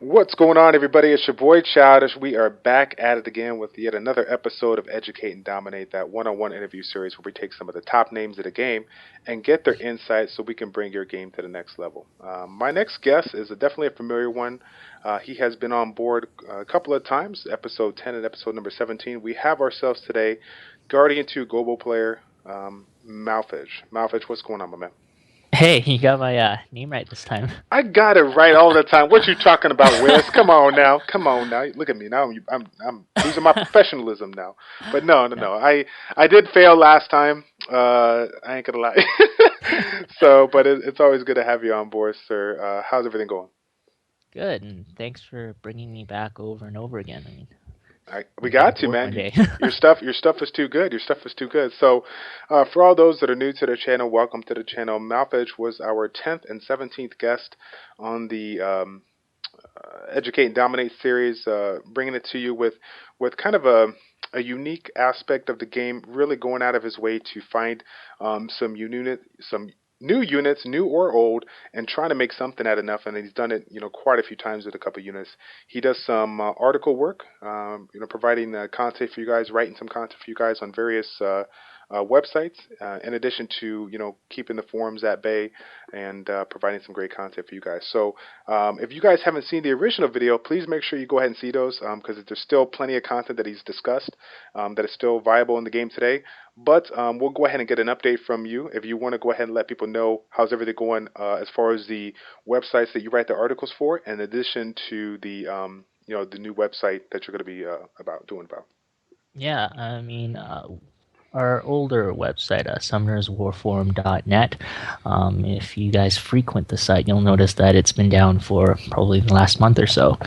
What's going on, everybody? It's your boy Childish. We are back at it again with yet another episode of Educate and Dominate, that one-on-one interview series where we take some of the top names of the game and get their insights so we can bring your game to the next level. My next guest is definitely a familiar one. He has been on board a couple of times, episode 10 and episode number 17. We have ourselves today Guardian 2 global player, Malffej. Malffej, what's going on, my man? Hey, you got my name right this time. I got it right all the time. What you talking about, Wes? Come on now, come on now. Look at me now. I'm losing my professionalism now. But no, no, No. no. I did fail last time. I ain't gonna lie. So, but it's always good to have you on board, sir. How's everything going? Good, and thanks for bringing me back over and over again. I mean, We I'm getting got to, bored man. one day. Your stuff is too good. Your stuff is too good. So, for all those that are new to the channel, welcome to the channel. Malffej was our 10th and 17th guest on the Educate and Dominate series, bringing it to you with kind of a unique aspect of the game, really going out of his way to find some new units, new or old, and trying to make something out of nothing. And he's done it, quite a few times with a couple units. He does some article work, providing content for you guys, writing some content for you guys on various websites, in addition to keeping the forums at bay and providing some great content for you guys. So if you guys haven't seen the original video, please make sure you go ahead and see those because there's still plenty of content that he's discussed that is still viable in the game today. But we'll go ahead and get an update from you if you want to go ahead and let people know how's everything going as far as the websites that you write the articles for, in addition to the the new website that you're going to be doing about. Yeah, I mean, our older website, summonerswarforum.net. If you guys frequent the site, you'll notice that it's been down for probably the last month or so.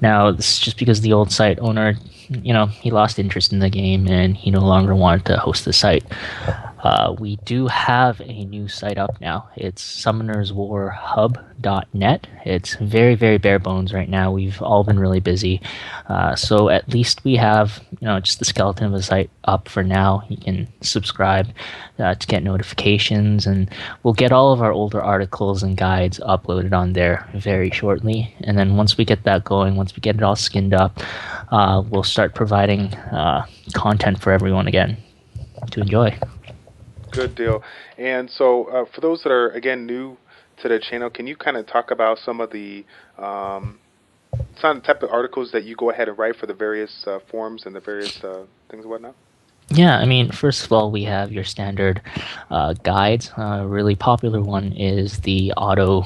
Now, this is just because the old site owner, he lost interest in the game and he no longer wanted to host the site. We do have a new site up now. It's summonerswarhub.net. It's very, very bare bones right now. We've all been really busy. So at least we have, just the skeleton of the site up for now. You can subscribe to get notifications, and we'll get all of our older articles and guides uploaded on there very shortly. And then once we get that going, once we get it all skinned up, we'll start providing content for everyone again to enjoy. Good deal. And so, for those that are again new to the channel, can you kind of talk about um, some type of articles that you go ahead and write for the various forums and the various things and whatnot? Yeah, I mean, first of all, we have your standard guides. A really popular one is the Auto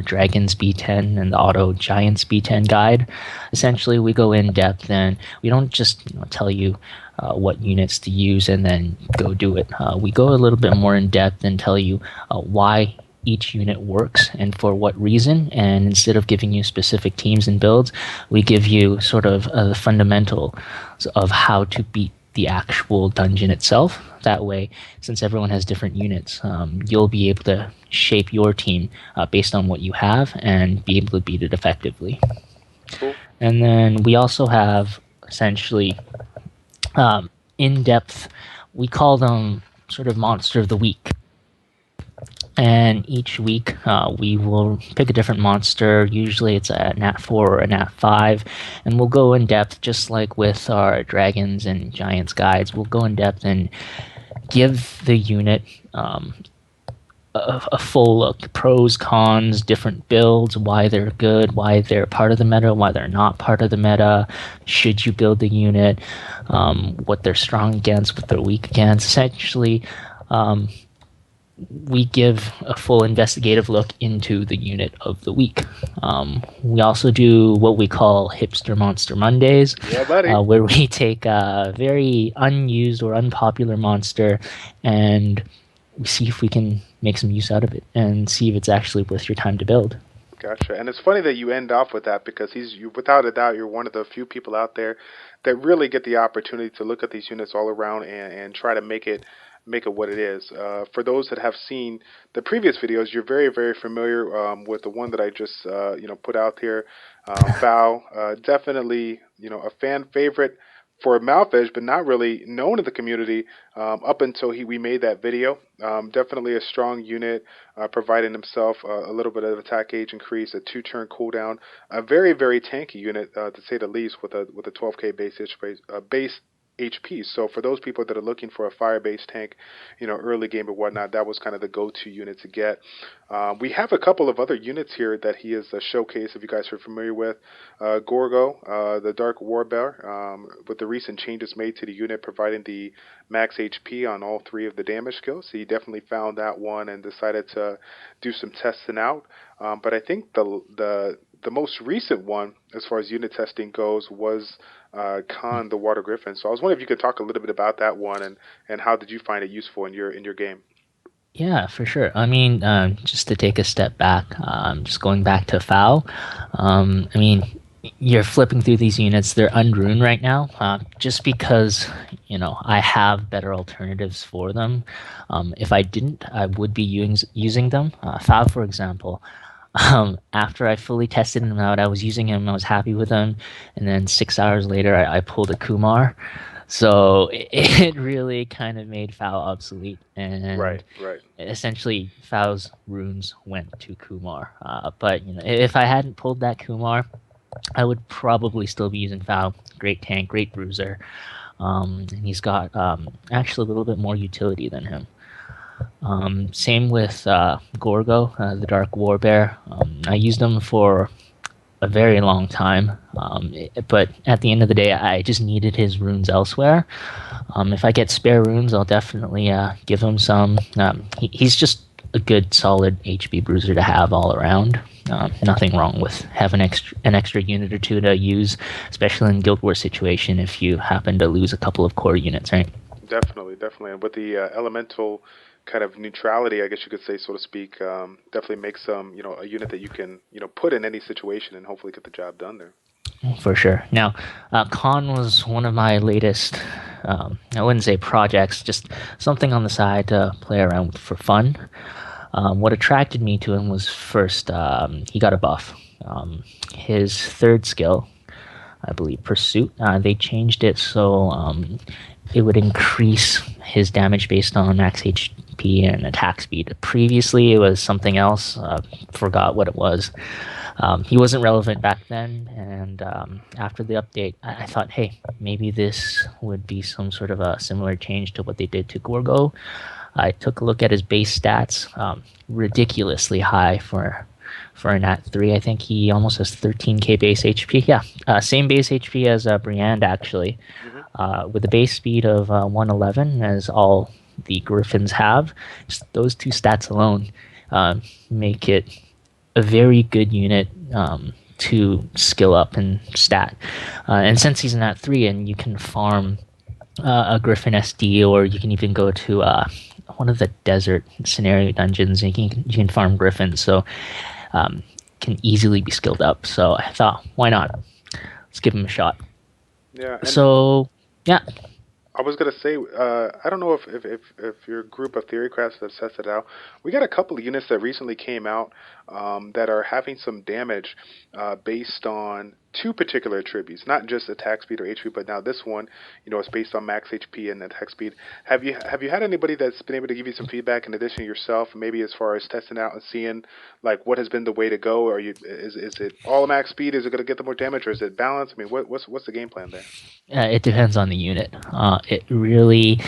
Dragons B10 and the Auto Giants B10 guide. Essentially, we go in depth and we don't just tell you what units to use and then go do it. We go a little bit more in depth and tell you why each unit works and for what reason. And instead of giving you specific teams and builds, we give you sort of the fundamental of how to beat the actual dungeon itself. That way, since everyone has different units, you'll be able to shape your team based on what you have and be able to beat it effectively. Cool. And then we also have essentially in-depth, we call them sort of monster of the week. And each week we will pick a different monster. Usually it's a Nat 4 or a Nat 5. And we'll go in depth, just like with our Dragons and Giants guides. We'll go in depth and give the unit a full look. Pros, cons, different builds, why they're good, why they're part of the meta, why they're not part of the meta. Should you build the unit? What they're strong against, what they're weak against. Essentially, we give a full investigative look into the unit of the week. We also do what we call Hipster Monster Mondays, Yeah, buddy. where we take a very unused or unpopular monster and we see if we can make some use out of it and see if it's actually worth your time to build. Gotcha. And it's funny that you end off with that because without a doubt, you're one of the few people out there that really get the opportunity to look at these units all around and try to make it what it is. For those that have seen the previous videos, you're very, very familiar with the one that I just put out here. Val, definitely a fan favorite for Malffej, but not really known in the community up until we made that video. Definitely a strong unit, providing himself a little bit of attack age increase, a 2-turn cooldown, a very very tanky unit to say the least, with a 12k base HP. So for those people that are looking for a fire-based tank, early game or whatnot, that was kind of the go-to unit to get. We have a couple of other units here that he is a showcase, if you guys are familiar with. Gorgo, the Dark Warbear, with the recent changes made to the unit, providing the max HP on all 3 of the damage skills. He definitely found that one and decided to do some testing out. But I think the most recent one, as far as unit testing goes, was Khan the Water Griffon. So I was wondering if you could talk a little bit about that one, and how did you find it useful in your game? Yeah, for sure. I mean, just to take a step back, just going back to FAO, I mean, you're flipping through these units, they're unruined right now, just because, I have better alternatives for them. If I didn't, I would be using them. FAO, for example, after I fully tested him out, I was using him, I was happy with him, and then 6 hours later, I pulled a Kumar. So it really kind of made FAO obsolete, and Right. essentially FAO's runes went to Kumar. But if I hadn't pulled that Kumar, I would probably still be using FAO. Great tank, great bruiser, and he's got actually a little bit more utility than him. Same with Gorgo, the Dark Warbear. I used him for a very long time, but at the end of the day, I just needed his runes elsewhere. If I get spare runes, I'll definitely give him some. He's just a good, solid HP bruiser to have all around. Nothing wrong with having an extra unit or two to use, especially in Guild Wars situation if you happen to lose a couple of core units, right? Definitely. And with the elemental kind of neutrality, I guess you could say, so to speak, definitely makes a unit that you can put in any situation and hopefully get the job done there. For sure. Now, Khan was one of my latest, I wouldn't say projects, just something on the side to play around with for fun. What attracted me to him was first, he got a buff. His 3rd skill, I believe, Pursuit, they changed it so it would increase his damage based on max HP and attack speed. Previously, it was something else. Forgot what it was. He wasn't relevant back then, and after the update, I thought, hey, maybe this would be some sort of a similar change to what they did to Gorgo. I took a look at his base stats, ridiculously high for a Nat 3. I think he almost has 13k base HP. Yeah, same base HP as Briand, actually, with a base speed of 111, as all the Griffins have. Just those 2 stats alone make it a very good unit to skill up and stat. And since he's in at 3 and you can farm a Griffin SD, or you can even go to one of the desert scenario dungeons and you can farm Griffins, so can easily be skilled up. So I thought, why not? Let's give him a shot. Yeah. So, yeah. I was gonna say, I don't know if your group of theorycrafts have tested it out. We got a couple of units that recently came out that are having some damage based on 2 particular attributes, not just attack speed or HP, but now this one, is based on max HP and attack speed. Have you had anybody that's been able to give you some feedback in addition to yourself, maybe as far as testing out and seeing like what has been the way to go? Or is it all max speed? Is it going to get the more damage, or is it balanced? I mean, what's the game plan there? It depends on the unit. It really,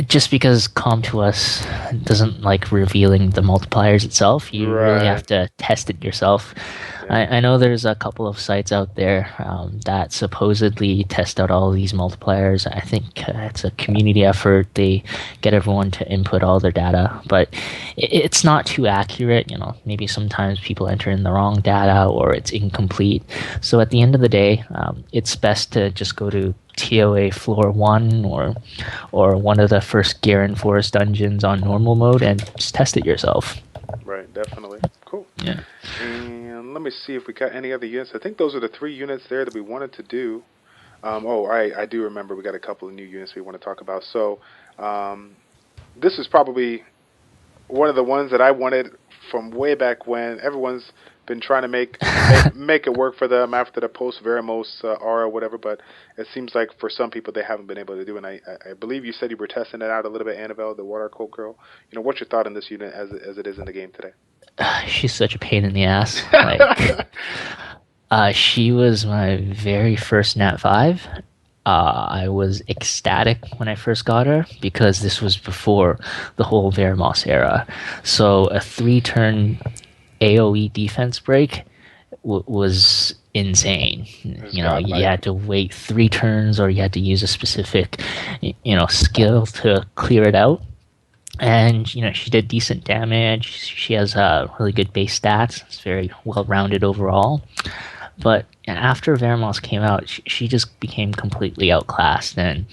just because Com to Us doesn't like revealing the multipliers itself, you really have to test it yourself. I know there's a couple of sites out there that supposedly test out all these multipliers. I think it's a community effort. They get everyone to input all their data, but it's not too accurate. Maybe sometimes people enter in the wrong data or it's incomplete. So at the end of the day, it's best to just go to TOA floor 1 or one of the first Garen Forest dungeons on normal mode and just test it yourself. Right, definitely. Cool. Yeah. And let me see if we got any other units. I think those are the 3 units there that we wanted to do. I do remember we got a couple of new units we want to talk about. So this is probably one of the ones that I wanted from way back when. Everyone's been trying to make it work for them after the post Veramos aura or whatever, but it seems like for some people they haven't been able to do. And I believe you said you were testing it out a little bit, Annabelle, the Water Cold Girl. What's your thought on this unit as it is in the game today? She's such a pain in the ass. She was my very first Nat 5. I was ecstatic when I first got her because this was before the whole Veramos era. So a 3-turn AoE defense break was insane. You had to wait 3 turns or you had to use a specific, skill to clear it out. And, she did decent damage. She has really good base stats. It's very well-rounded overall. But after Veramos came out, she just became completely outclassed. And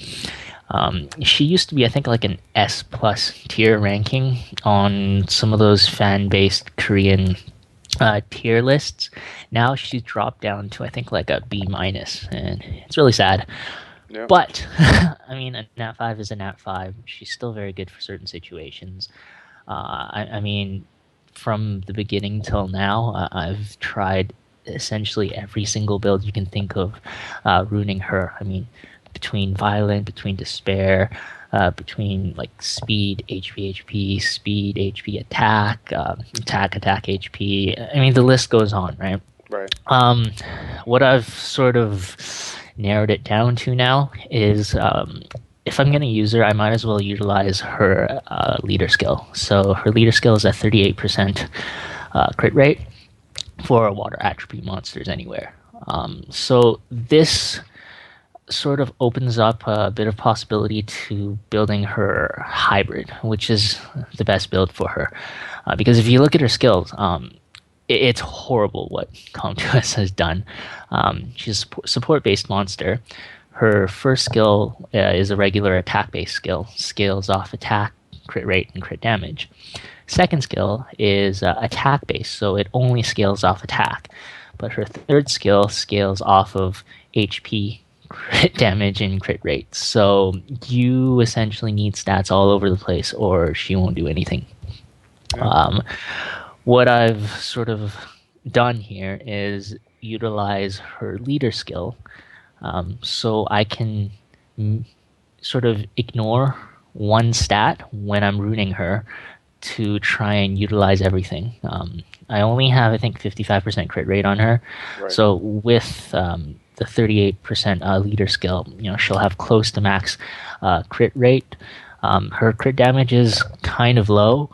she used to be, I think, like an S+ tier ranking on some of those fan-based Korean tier lists. Now she's dropped down to, I think, like a B-, and it's really sad. Yep. But, I mean, a Nat 5 is a Nat 5. She's still very good for certain situations. I mean, from the beginning till now, I've tried essentially every single build you can think of ruining her. I mean, between Violent, between Despair, between like Speed, HP, Speed, HP, Attack, Attack, HP. I mean, the list goes on, right? Right. What I've sort of narrowed it down to now is if I'm going to use her, I might as well utilize her leader skill. So her leader skill is at 38% crit rate for water attribute monsters anywhere. So this sort of opens up a bit of possibility to building her hybrid, which is the best build for her. Because if you look at her skills, it's horrible what Callouts has done. She's a support-based monster. Her first skill is a regular attack-based skill, scales off attack, crit rate, and crit damage. Second skill is attack-based, so it only scales off attack. But her third skill scales off of HP, crit damage, and crit rate. So you essentially need stats all over the place, or she won't do anything. What I've sort of done here is utilize her leader skill, so I can sort of ignore one stat when I'm ruining her to try and utilize everything. I only have, I think, 55% crit rate on her. Right. So with the 38% leader skill, she'll have close to max crit rate. Her crit damage is kind of low,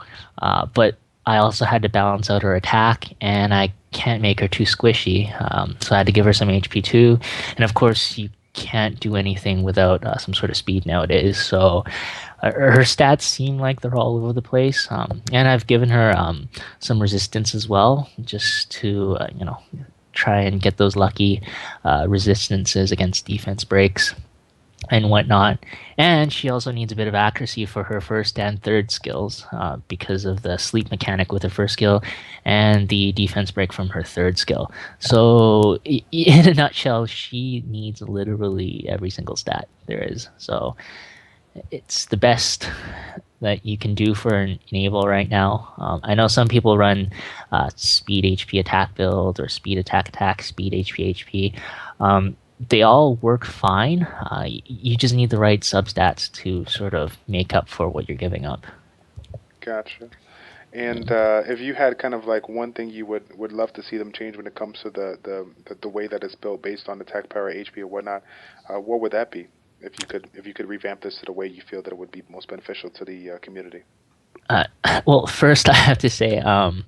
but I also had to balance out her attack, and I can't make her too squishy, so I had to give her some HP too. And of course, you can't do anything without some sort of speed nowadays, so her stats seem like they're all over the place. And I've given her some resistance as well, just to try and get those lucky resistances against defense breaks and whatnot. And she also needs a bit of accuracy for her first and third skills because of the sleep mechanic with her first skill and the defense break from her third skill. So in a nutshell, she needs literally every single stat there is. So it's the best that you can do for an enable right now. I know some people run speed HP attack build or speed attack, speed HP. They all work fine. You just need the right substats to sort of make up for what you're giving up. Gotcha. And if you had kind of like one thing you would love to see them change when it comes to the way that it's built based on attack power, HP, or whatnot, what would that be? If you could revamp this to the way you feel that it would be most beneficial to the community. Well, first I have to say, I'm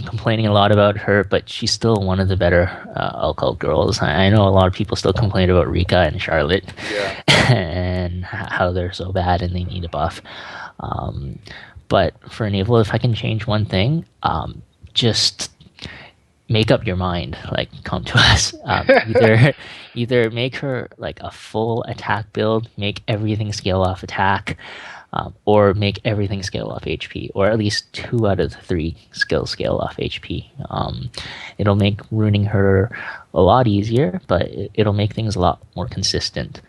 complaining a lot about her, but she's still one of the better Alcult girls. I know a lot of people still complain about Rika and Charlotte, yeah, and how they're so bad and they need a buff. But for Enable, if I can change one thing, just make up your mind. Like, come to us. Either make her like a full attack build, make everything scale off attack, or make everything scale off HP, or at least 2 out of the 3 skills scale off HP. It'll make ruining her a lot easier, but it'll make things a lot more consistent.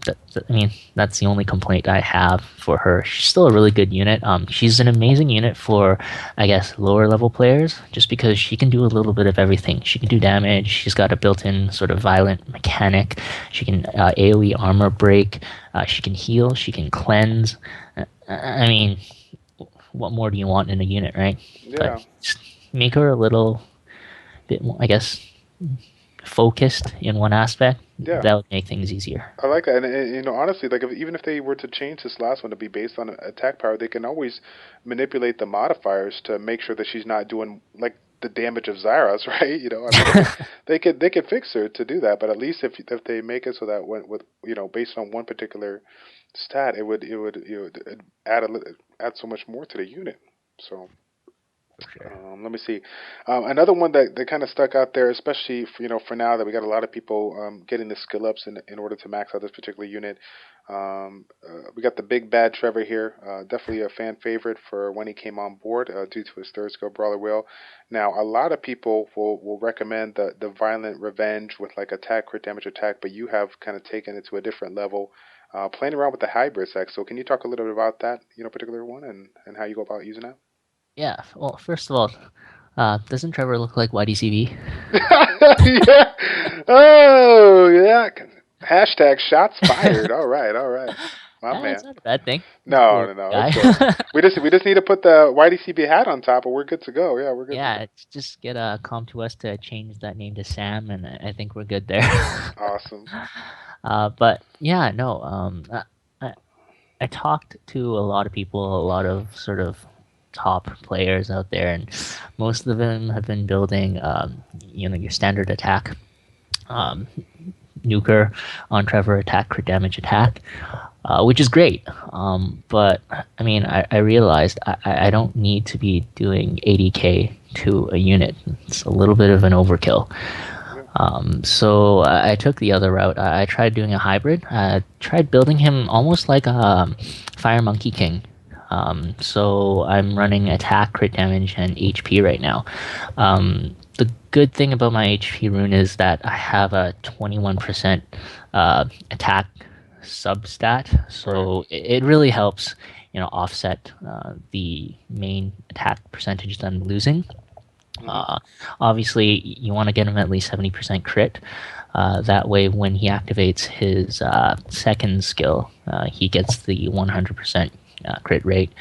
I mean, that's the only complaint I have for her. She's still a really good unit. She's an amazing unit for, I guess, lower level players, just because she can do a little bit of everything. She can do damage. She's got a built-in sort of violent mechanic. She can AOE armor break. She can heal. She can cleanse. I mean, what more do you want in a unit, right? But Yeah. just make her a little bit more, I guess, focused in one aspect. Yeah. That would make things easier. I like that, and you know, honestly, like even if they were to change this last one to be based on attack power, they can always manipulate the modifiers to make sure that she's not doing like the damage of Zyros, right? You know, I mean, they could fix her to do that, but at least if they make it so that when with you know based on one particular stat, it would add so much more to the unit. So For sure. let me see. Another one that kind of stuck out there, especially for, for now that we got a lot of people getting the skill ups in order to max out this particular unit. We got the big bad Trevor here. Definitely a fan favorite for when he came on board due to his third skill brawler wheel. Now, a lot of people will recommend the violent revenge with like attack, crit damage attack, but you have kind of taken it to a different level. Playing around with the hybrid sex. So can you talk a little bit about that, particular one and how you go about using that? Yeah. Well, first of all, doesn't Trevor look like YDCV? Yeah. Oh, yeah. Hashtag shots fired. All right, all right. My Yeah, man. it's not a bad thing. He's a No, cool no, no. guy. It's good. We just need to put the YDCB hat on top, and we're good to go. Yeah, we're good to Yeah, go. it's just get Calm to us to change that name to Sam, and I think we're good there. Awesome. But yeah, no. I, I talked to a lot of people, a lot of sort of top players out there, and most of them have been building, your standard attack, um, nuker on Trevor attack, crit damage attack, which is great. But I mean, I realized I don't need to be doing 80k to a unit. It's a little bit of an overkill. Yeah. So I took the other route. I tried doing a hybrid. I tried building him almost like a Fire Monkey King. So I'm running attack, crit damage, and HP right now. The good thing about my HP rune is that I have a 21% attack substat, Right. so it really helps, offset the main attack percentage that I'm losing. Mhm. Uh, Obviously, you want to get him at least 70% crit. That way, when he activates his second skill, he gets the 100% crit rate.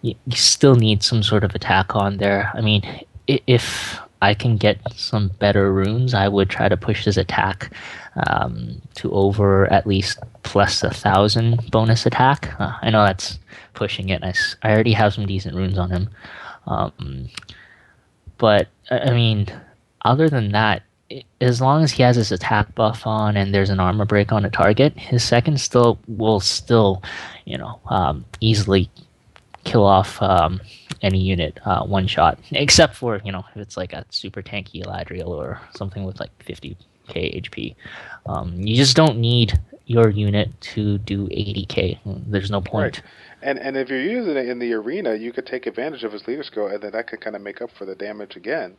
You still need some sort of attack on there. I mean, if I can get some better runes, I would try to push his attack to over at least plus 1,000 bonus attack. I know that's pushing it. I already have some decent runes on him. Um, but I mean, other than that, as long as he has his attack buff on and there's an armor break on a target, his second still will still, easily kill off any unit one shot, except for if it's like a super tanky Eladriel or something with like 50k HP. You just don't need your unit to do 80k. There's no Right. point. And if you're using it in the arena, you could take advantage of his leader skill, and then that could kind of make up for the damage again.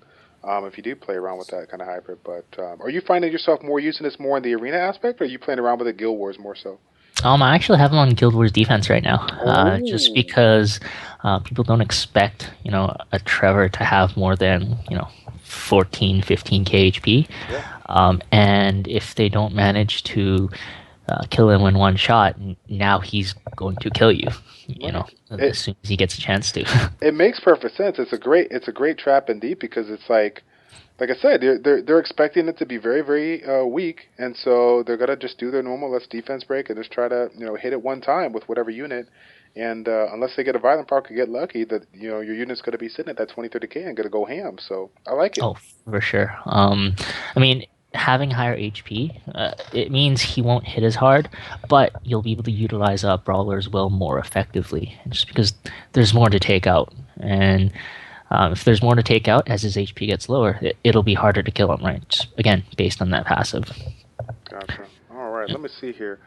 If you do play around with that kind of hybrid, but are you finding yourself more using this more in the arena aspect, or are you playing around with the guild wars more so? I actually have him on Guild Wars defense right now, just Oh, because people don't expect, a Trevor to have more than, 14, 15k HP. yeah. And if they don't manage to kill him in one shot, now he's going to kill you, Right. as soon as he gets a chance to. It makes perfect sense. It's a great trap indeed because it's like I said, they're expecting it to be very very weak, and so they're gonna just do their normal let's defense break and just try to hit it one time with whatever unit, and unless they get a violent proc or get lucky, that your unit's gonna be sitting at that 20-30k and gonna go ham. So I like it. Oh, for sure. I mean, having higher HP, it means he won't hit as hard, but you'll be able to utilize Brawler's Will more effectively, just because there's more to take out. And if there's more to take out as his HP gets lower, it'll be harder to kill him, right? Just, again, based on that passive. Gotcha. All right, let me see here.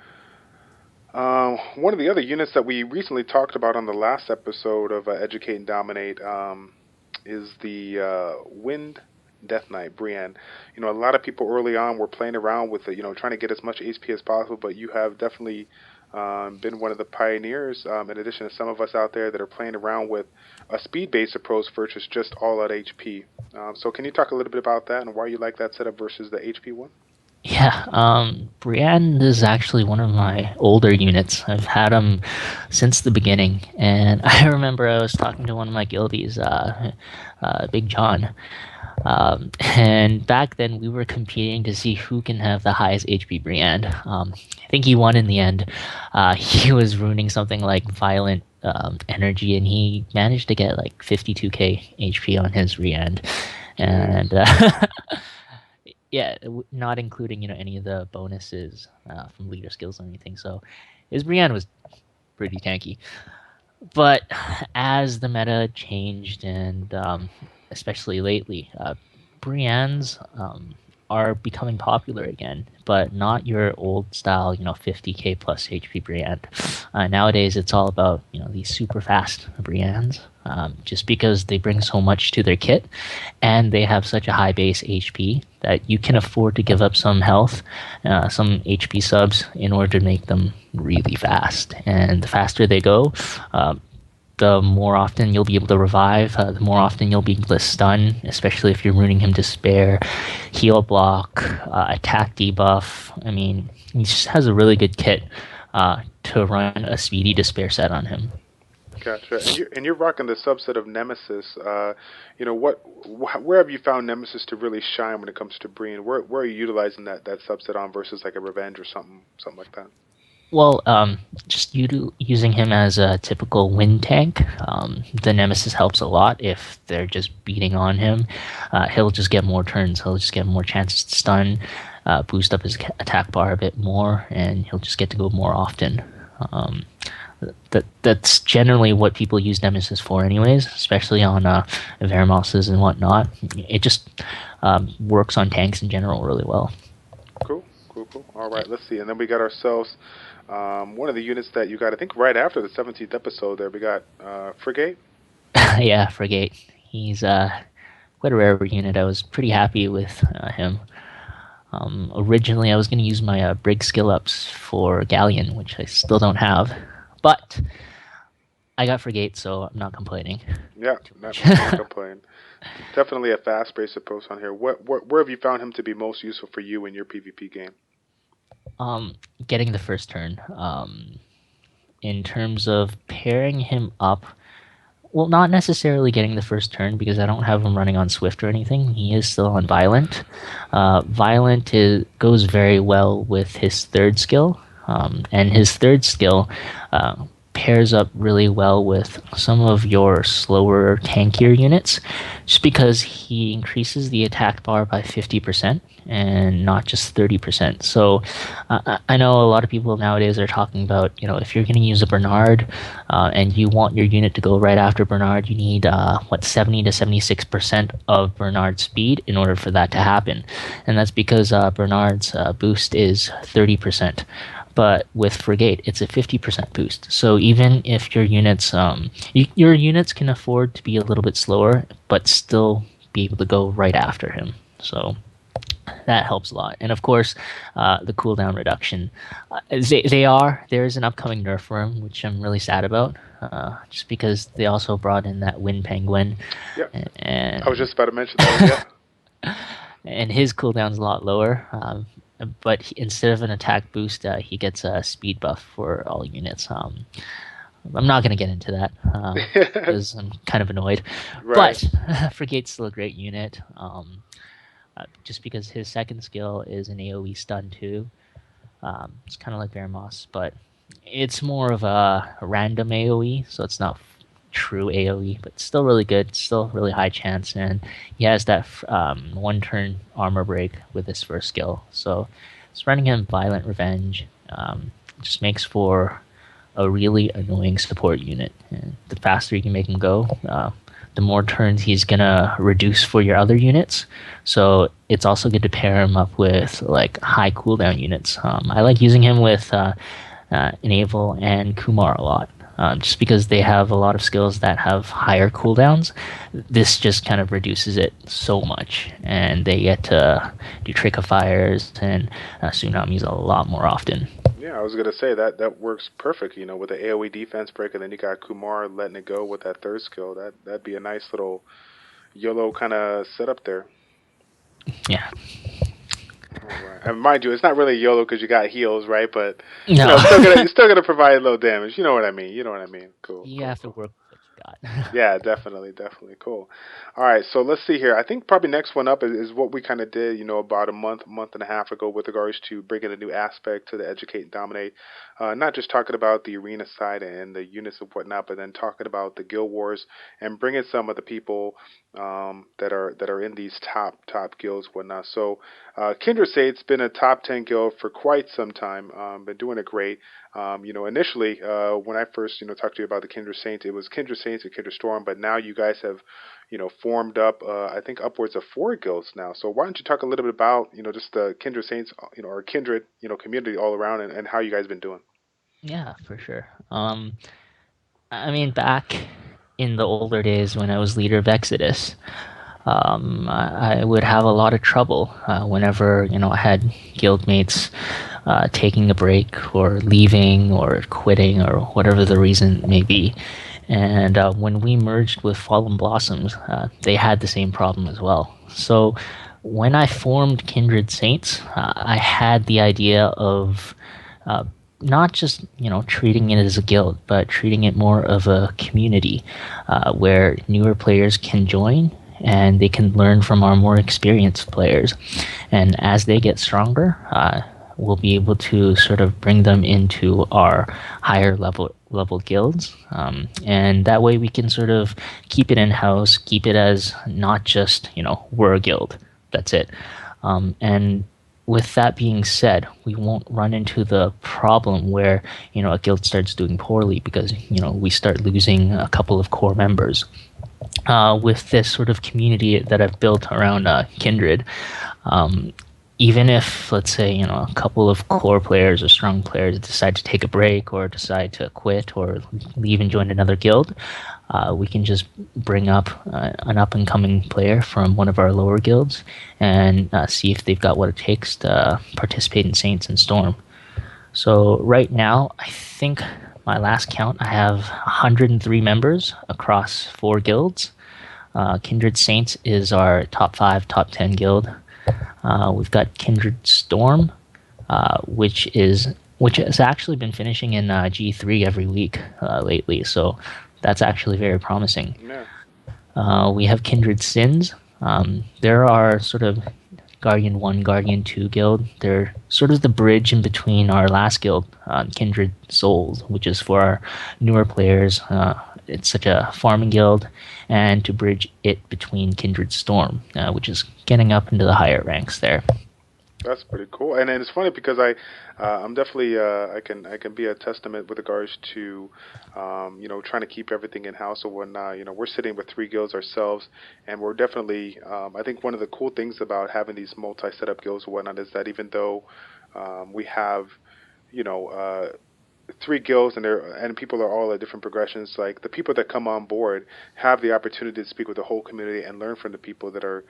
One of the other units that we recently talked about on the last episode of Educate and Dominate is the Wind. Death Knight, Brienne. You know, a lot of people early on were playing around with it, you know, trying to get as much HP as possible, but you have definitely been one of the pioneers, in addition to some of us out there that are playing around with a speed-based approach versus just all-out HP. So can you talk a little bit about that and why you like that setup versus the HP one? Yeah, Brienne is actually one of my older units. I've had him since the beginning, and I remember I was talking to one of my guildies, Big John, and back then we were competing to see who can have the highest HP Brienne. I think he won in the end. He was ruining something like violent energy, and he managed to get like 52k HP on his Brienne, and yeah, not including any of the bonuses from leader skills or anything. So his Brienne was pretty tanky. But as the meta changed, and especially lately, Briennes are becoming popular again, but not your old style, 50k plus HP Brienne. Nowadays, it's all about these super fast Briennes, just because they bring so much to their kit, and they have such a high base HP that you can afford to give up some health, some HP subs in order to make them really fast. And the faster they go, the more often you'll be able to revive, the more often you'll be able to stun, especially if you're ruining him to spare, heal block, attack debuff. I mean, he just has a really good kit to run a speedy despair set on him. Gotcha. And you're rocking the subset of Nemesis. Where have you found Nemesis to really shine when it comes to Brienne? Where are you utilizing that subset on versus like a Revenge or something like that? Well, just using him as a typical wind tank, the Nemesis helps a lot. If they're just beating on him, he'll just get more turns. He'll just get more chances to stun, boost up his attack bar a bit more, and he'll just get to go more often. That's generally what people use Nemesis for anyways, especially on Vermosses and whatnot. It just works on tanks in general really well. Cool. All right, let's see. And then we got ourselves one of the units that you got, I think, right after the 17th episode there. We got Frigate. Yeah, Frigate. He's quite a rare unit. I was pretty happy with him. Originally, I was going to use my Brig skill ups for Galleon, which I still don't have. But I got Frigate, so I'm not complaining. Yeah, not complaining. Definitely a fast-paced approach on here. Where have you found him to be most useful for you in your PvP game? Getting the first turn. In terms of pairing him up, well, not necessarily getting the first turn because I don't have him running on Swift or anything. He is still on Violent. Violent goes very well with his third skill, and his third skill pairs up really well with some of your slower, tankier units, just because he increases the attack bar by 50% and not just 30%. So I know a lot of people nowadays are talking about, if you're going to use a Bernard and you want your unit to go right after Bernard, you need 70 to 76% of Bernard's speed in order for that to happen. And that's because Bernard's boost is 30%. But with Frigate, it's a 50% boost. So even if your units, your units can afford to be a little bit slower, but still be able to go right after him. So that helps a lot. And of course, the cooldown reduction. There is an upcoming nerf for him, which I'm really sad about, just because they also brought in that Wind Penguin. Yep. And I was just about to mention that. Yeah. And his cooldown's a lot lower. But instead of an attack boost, he gets a speed buff for all units. I'm not going to get into that because I'm kind of annoyed. Right. But Frigate's still a great unit, just because his second skill is an AoE stun too. It's kind of like Vermos, but it's more of a random AoE, so it's not true AoE, but still really good, still really high chance, and he has that one turn armor break with his first skill. So it's running him Violent Revenge just makes for a really annoying support unit. And the faster you can make him go, the more turns he's gonna reduce for your other units. So it's also good to pair him up with like high cooldown units. I like using him with Enable and Kumar a lot. just because they have a lot of skills that have higher cooldowns. This just kind of reduces it so much, and they get to do trick of fires and tsunamis a lot more often. Yeah, I was gonna say that that works perfect. You know, with the AOE defense break, and then you got Kumar letting it go with that third skill. That'd be a nice little YOLO kind of setup there. Yeah. All right. And mind you, it's not really YOLO because you got heals, right? But you No. know, you're still gonna provide a little damage. You know what I mean? You know what I mean? Cool, You cool, have to cool. work with what you got. Yeah, definitely, definitely. Cool. All right, so let's see here. I think probably next one up is what we kind of did, you know, about a month and a half ago with regards to bringing a new aspect to the Educate and Dominate. Not just talking about the arena side and the units and whatnot, but then talking about the guild wars and bringing some of the people that are in these top guilds, whatnot. So, Kindred say it's been a top 10 guild for quite some time. Been doing it great. You know, initially, when I first, you know, talked to you about the Kindred Saints, it was Kindred Saints and Kindred Storm, but now you guys have, you know, formed up, I think upwards of 4 guilds now. So why don't you talk a little bit about, you know, just the Kindred Saints, you know, or Kindred, you know, community all around and how you guys been doing? Yeah, for sure. I mean, back in the older days when I was leader of Exodus, I would have a lot of trouble whenever I had guildmates taking a break or leaving or quitting or whatever the reason may be. And when we merged with Fallen Blossoms, they had the same problem as well. So when I formed Kindred Saints, I had the idea of uh, not just treating it as a guild, but treating it more of a community where newer players can join and they can learn from our more experienced players. And as they get stronger, we'll be able to sort of bring them into our higher level guilds, and that way we can sort of keep it in house, keep it as not just we're a guild, that's it. And with that being said, we won't run into the problem where a guild starts doing poorly because we start losing a couple of core members. With this sort of community that I've built around Kindred, um, even if, let's say, a couple of core players or strong players decide to take a break or decide to quit or leave and join another guild, we can just bring up an up and coming player from one of our lower guilds and see if they've got what it takes to participate in Saints and Storm. So right now, I think my last count, I have 103 members across 4 guilds. Kindred Saints is our top 5, top 10 guild. We've got Kindred Storm, which has actually been finishing in G3 every week lately, so that's actually very promising. Yeah. We have Kindred Sins. There are sort of Guardian 1, Guardian 2 guild. They're sort of the bridge in between our last guild, Kindred Souls, which is for our newer players. It's such a farming guild, and to bridge it between Kindred Storm, which is getting up into the higher ranks there. That's pretty cool, and it's funny because I'm definitely I can be a testament with regards to, you know, trying to keep everything in house or whatnot. You know, we're sitting with 3 guilds ourselves, and we're definitely I think one of the cool things about having these multi setup guilds or whatnot is that even though we have you know 3 guilds and people are all at different progressions. Like the people that come on board have the opportunity to speak with the whole community and learn from the people that are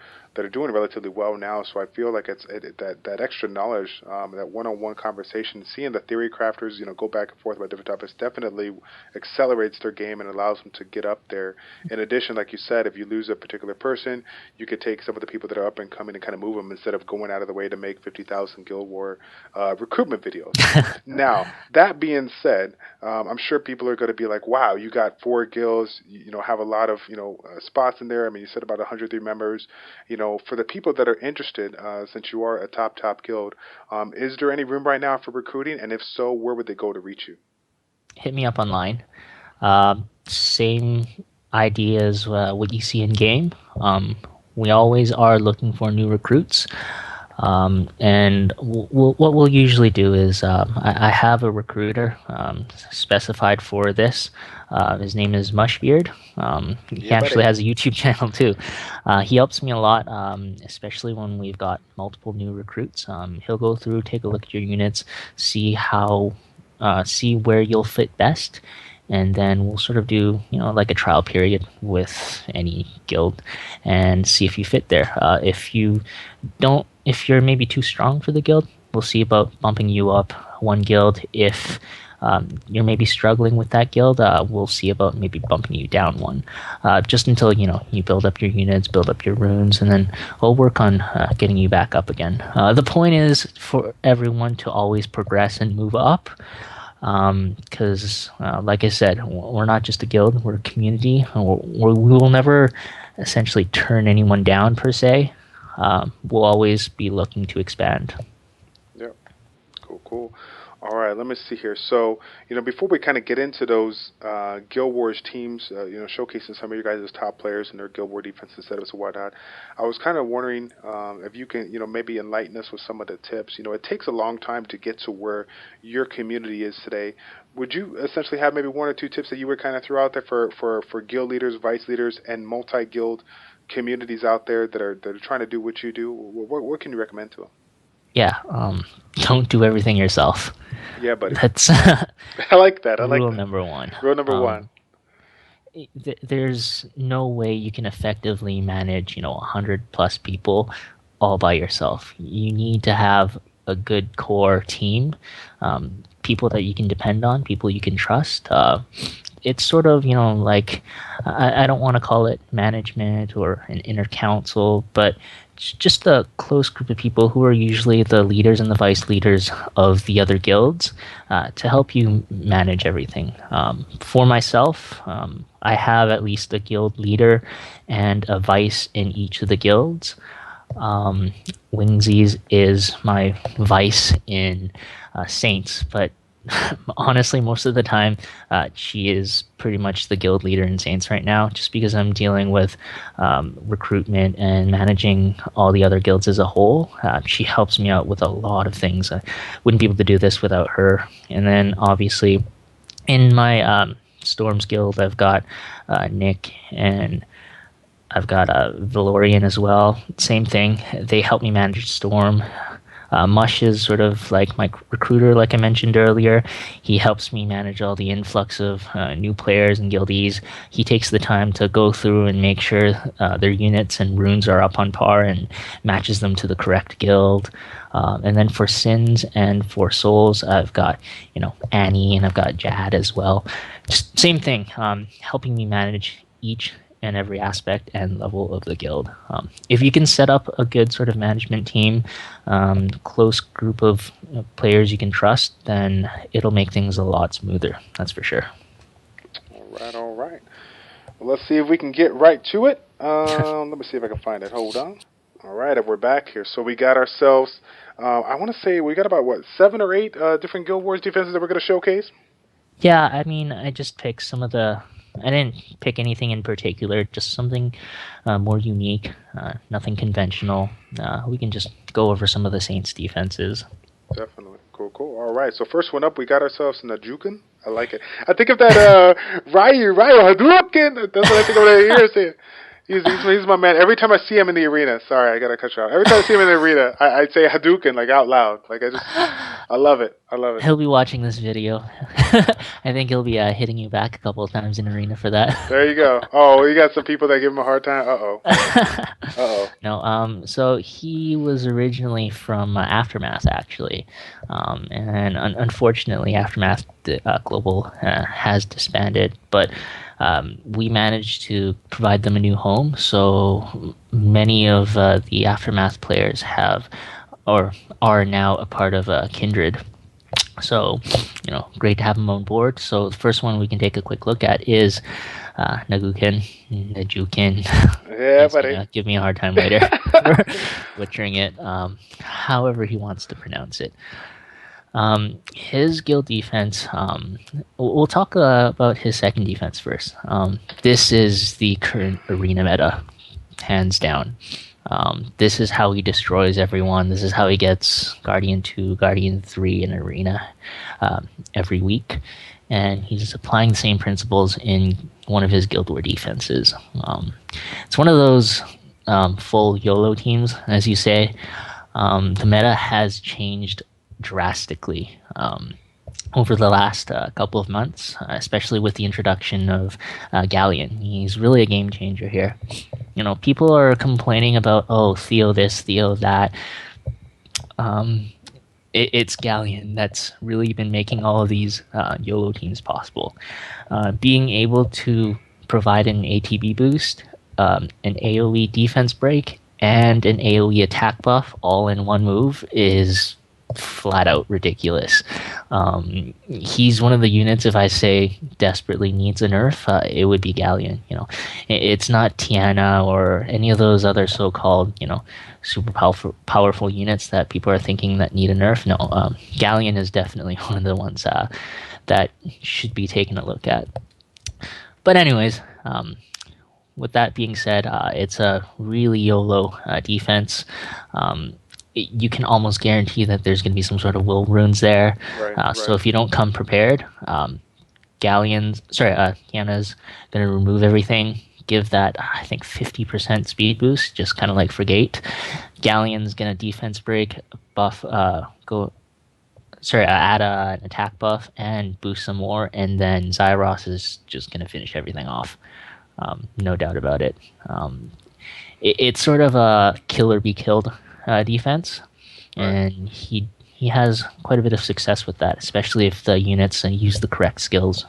doing relatively well now. So I feel like that extra knowledge, that one-on-one conversation, seeing the theory crafters, you know, go back and forth about different topics, definitely accelerates their game and allows them to get up there. In addition, like you said, if you lose a particular person, you could take some of the people that are up and coming and kind of move them instead of going out of the way to make 50,000 Guild War recruitment videos. Now, that being said, I'm sure people are going to be like, "Wow, you got 4 guilds. You know, have a lot of spots in there. I mean, you said about 103 members. You know, for the people that are interested, since you are a top guild, is there any room right now for recruiting? And if so, where would they go to reach you?" Hit me up online. Same idea as what you see in game. We always are looking for new recruits. And what we'll usually do is I have a recruiter specified for this. His name is Mushbeard. He Yeah, actually buddy. has a YouTube channel too. He helps me a lot, especially when we've got multiple new recruits. He'll go through, take a look at your units, see how, see where you'll fit best, and then we'll sort of do like a trial period with any guild and see if you fit there. If you're maybe too strong for the guild, we'll see about bumping you up one guild. If you're maybe struggling with that guild, we'll see about maybe bumping you down one, just until you build up your units, build up your runes, and then we'll work on getting you back up again. The point is for everyone to always progress and move up, because like I said, we're not just a guild, we're a community. We will never essentially turn anyone down per se. We'll always be looking to expand. Yep. Cool. All right, let me see here. So, before we kind of get into those Guild Wars teams, showcasing some of your guys' top players and their Guild War defenses, setups, and whatnot, I was kind of wondering if you can, maybe enlighten us with some of the tips. It takes a long time to get to where your community is today. Would you essentially have maybe one or two tips that you would kind of throw out there for guild leaders, vice leaders, and multi-guild communities out there that are trying to do what you do? What can you recommend to them? Yeah, don't do everything yourself. Yeah, buddy. That's I like that. rule number one. Rule number one. There's no way you can effectively manage 100+ people all by yourself. You need to have a good core team, people that you can depend on, people you can trust. It's sort of like, I don't want to call it management or an inner council, but just a close group of people who are usually the leaders and the vice leaders of the other guilds, to help you manage everything. For myself, I have at least a guild leader and a vice in each of the guilds. Wingzies is my vice in Saints, but honestly, most of the time, she is pretty much the guild leader in Saints right now, just because I'm dealing with recruitment and managing all the other guilds as a whole. She helps me out with a lot of things. I wouldn't be able to do this without her. And then, obviously, in my Storms guild, I've got Nick, and I've got Valorian as well. Same thing. They help me manage Storm. Mush is sort of like my recruiter, like I mentioned earlier. He helps me manage all the influx of new players and guildies. He takes the time to go through and make sure their units and runes are up on par and matches them to the correct guild. And then for Sins and for Souls, I've got Annie, and I've got Jad as well. Just same thing, helping me manage each and every aspect and level of the guild. If you can set up a good sort of management team, close group of players you can trust, then it'll make things a lot smoother. That's for sure. All right. Well, let's see if we can get right to it. Let me see if I can find it. Hold on. All right, we're back here. So we got ourselves, I want to say we got about, 7 or 8 different Guild Wars defenses that we're going to showcase? Yeah, I mean, I just picked some of the... I didn't pick anything in particular, just something more unique, nothing conventional. We can just go over some of the Saints' defenses. Definitely. Cool. All right, so first one up, we got ourselves Nagooken. I like it. I think of that Ryu Hadouken. That's what I think of that ear saying. He's my man. Every time I see him in the arena, sorry, I gotta cut you off. Every time I see him in the arena, I say Hadouken like out loud. Like I love it. He'll be watching this video. I think he'll be hitting you back a couple of times in arena for that. There you go. Oh, you got some people that give him a hard time. No. So he was originally from Aftermath, actually, and unfortunately, Aftermath Global has disbanded, but. We managed to provide them a new home, so many of the Aftermath players have or are now a part of Kindred. So, great to have them on board. So the first one we can take a quick look at is Nagooken. Yeah, buddy. Give me a hard time later butchering it, however he wants to pronounce it. His guild defense, we'll talk about his second defense first. This is the current arena meta, hands down. This is how he destroys everyone. This is how he gets Guardian 2, Guardian 3 in arena every week. And he's applying the same principles in one of his Guild War defenses. It's one of those full YOLO teams, as you say. The meta has changed drastically. over the last couple of months, especially with the introduction of Galleon. He's really a game changer here. You know, people are complaining about, oh, Theo this, Theo that. It's Galleon that's really been making all of these YOLO teams possible. Being able to provide an ATB boost, an AoE defense break, and an AoE attack buff all in one move is flat out ridiculous. He's one of the units. If I say desperately needs a nerf, it would be Galleon. You know, it's not Tiana or any of those other so-called super powerful units that people are thinking that need a nerf. No, Galleon is definitely one of the ones that should be taken a look at. But anyways, with that being said, it's a really YOLO defense. You can almost guarantee that there's going to be some sort of will runes there. Right. So if you don't come prepared, Tiana's going to remove everything, give that, I think, 50% speed boost, just kind of like for Gate. Galleon's going to defense break, buff, add an attack buff and boost some more, and then Zyros is just going to finish everything off. No doubt about it. It's sort of a kill or be killed defense, and he has quite a bit of success with that, especially if the units use the correct skills.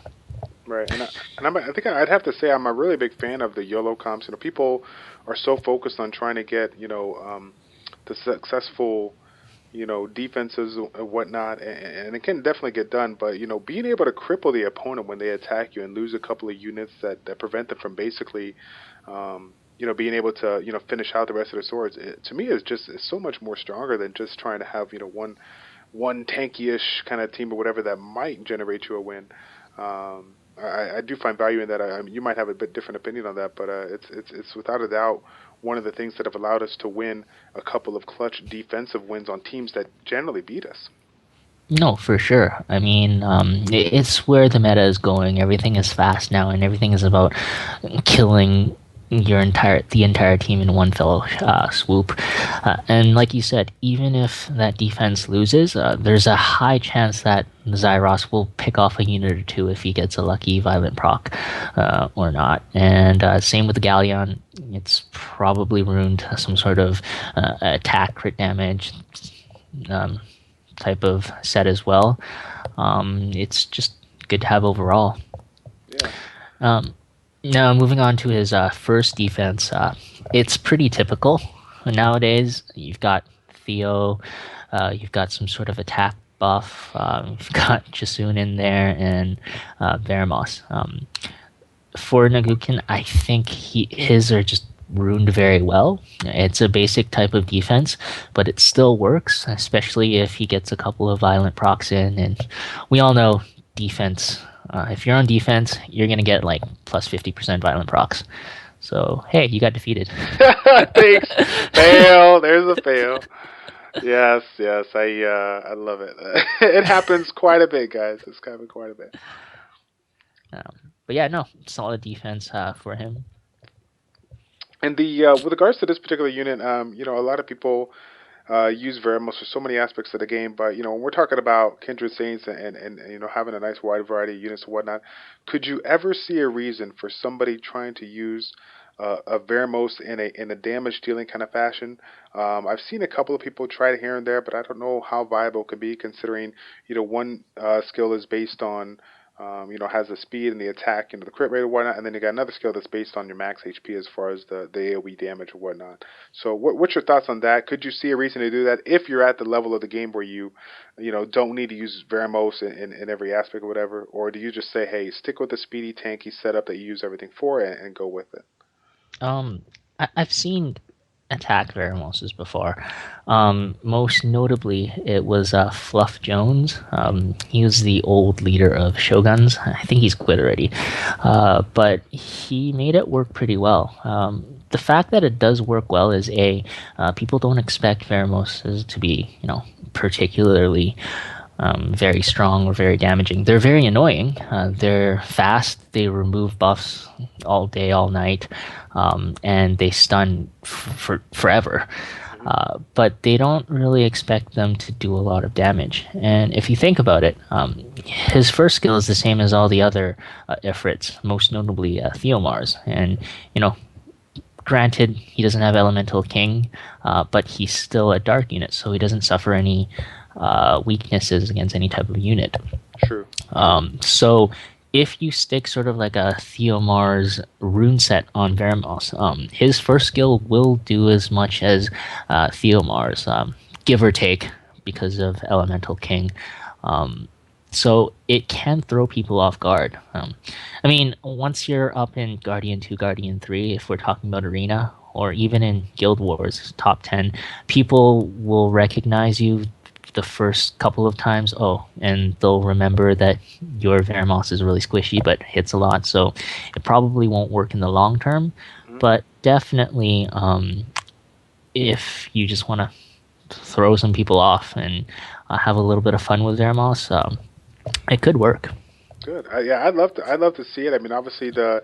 Right, I think I'd have to say I'm a really big fan of the YOLO comps. You know, people are so focused on trying to get the successful defenses and whatnot, and it can definitely get done. But being able to cripple the opponent when they attack you and lose a couple of units that prevent them from basically, being able to finish out the rest of the swords, to me is so much more stronger than just trying to have one tanky-ish kind of team or whatever that might generate you a win. I do find value in that. I mean, you might have a bit different opinion on that, but it's without a doubt one of the things that have allowed us to win a couple of clutch defensive wins on teams that generally beat us. No, for sure. I mean, it's where the meta is going. Everything is fast now, and everything is about killing the entire team in one fell swoop. And like you said, even if that defense loses, there's a high chance that Zyros will pick off a unit or two if he gets a lucky violent proc or not. And same with the Galleon. It's probably ruined some sort of attack crit damage type of set as well. It's just good to have overall. Yeah. Now, moving on to his first defense, it's pretty typical. Nowadays, you've got Theo, you've got some sort of attack buff, you've got Jasun in there, and Veramos. For Nagooken, I think his are just ruined very well. It's a basic type of defense, but it still works, especially if he gets a couple of violent procs in, and we all know defense. If you're on defense, you're going to get like plus 50% violent procs. So, hey, you got defeated. Thanks. Fail. There's a fail. Yes. I love it. It happens quite a bit, guys. It's happened quite a bit. But yeah, no, solid defense for him. And with regards to this particular unit, a lot of people use Veramos for so many aspects of the game, but when we're talking about Kindred Saints and having a nice wide variety of units and whatnot, could you ever see a reason for somebody trying to use a Veramos in a damage dealing kind of fashion? I've seen a couple of people try it here and there, but I don't know how viable it could be, considering one skill is based on has the speed and the attack, the crit rate or whatnot, and then you got another skill that's based on your max HP as far as the AoE damage or whatnot. So what's your thoughts on that? Could you see a reason to do that if you're at the level of the game where you don't need to use Veramos in every aspect or whatever, or do you just say, hey, stick with the speedy, tanky setup that you use everything for and go with it? I've seen attack Veramoses before. Most notably, it was Fluff Jones. He was the old leader of Shoguns. I think he's quit already. But he made it work pretty well. The fact that it does work well is people don't expect Veramoses to be, particularly very strong or very damaging. They're very annoying. They're fast. They remove buffs all day, all night, and they stun forever. but they don't really expect them to do a lot of damage. And if you think about it, his first skill is the same as all the other Ifrits, most notably Theomars. And, you know, granted, he doesn't have Elemental King, but he's still a dark unit, so he doesn't suffer any weaknesses against any type of unit. True. So if you stick sort of like a Theomar's rune set on Vermos, his first skill will do as much as Theomar's, give or take, because of Elemental King. So it can throw people off guard. I mean, once you're up in Guardian 2, Guardian 3, if we're talking about Arena, or even in Guild Wars top 10, people will recognize you the first couple of times, and they'll remember that your Vermos is really squishy but hits a lot, so it probably won't work in the long term. But definitely, if you just want to throw some people off and have a little bit of fun with Vermos, it could work. Good. Yeah, I'd love to see it. I mean, obviously the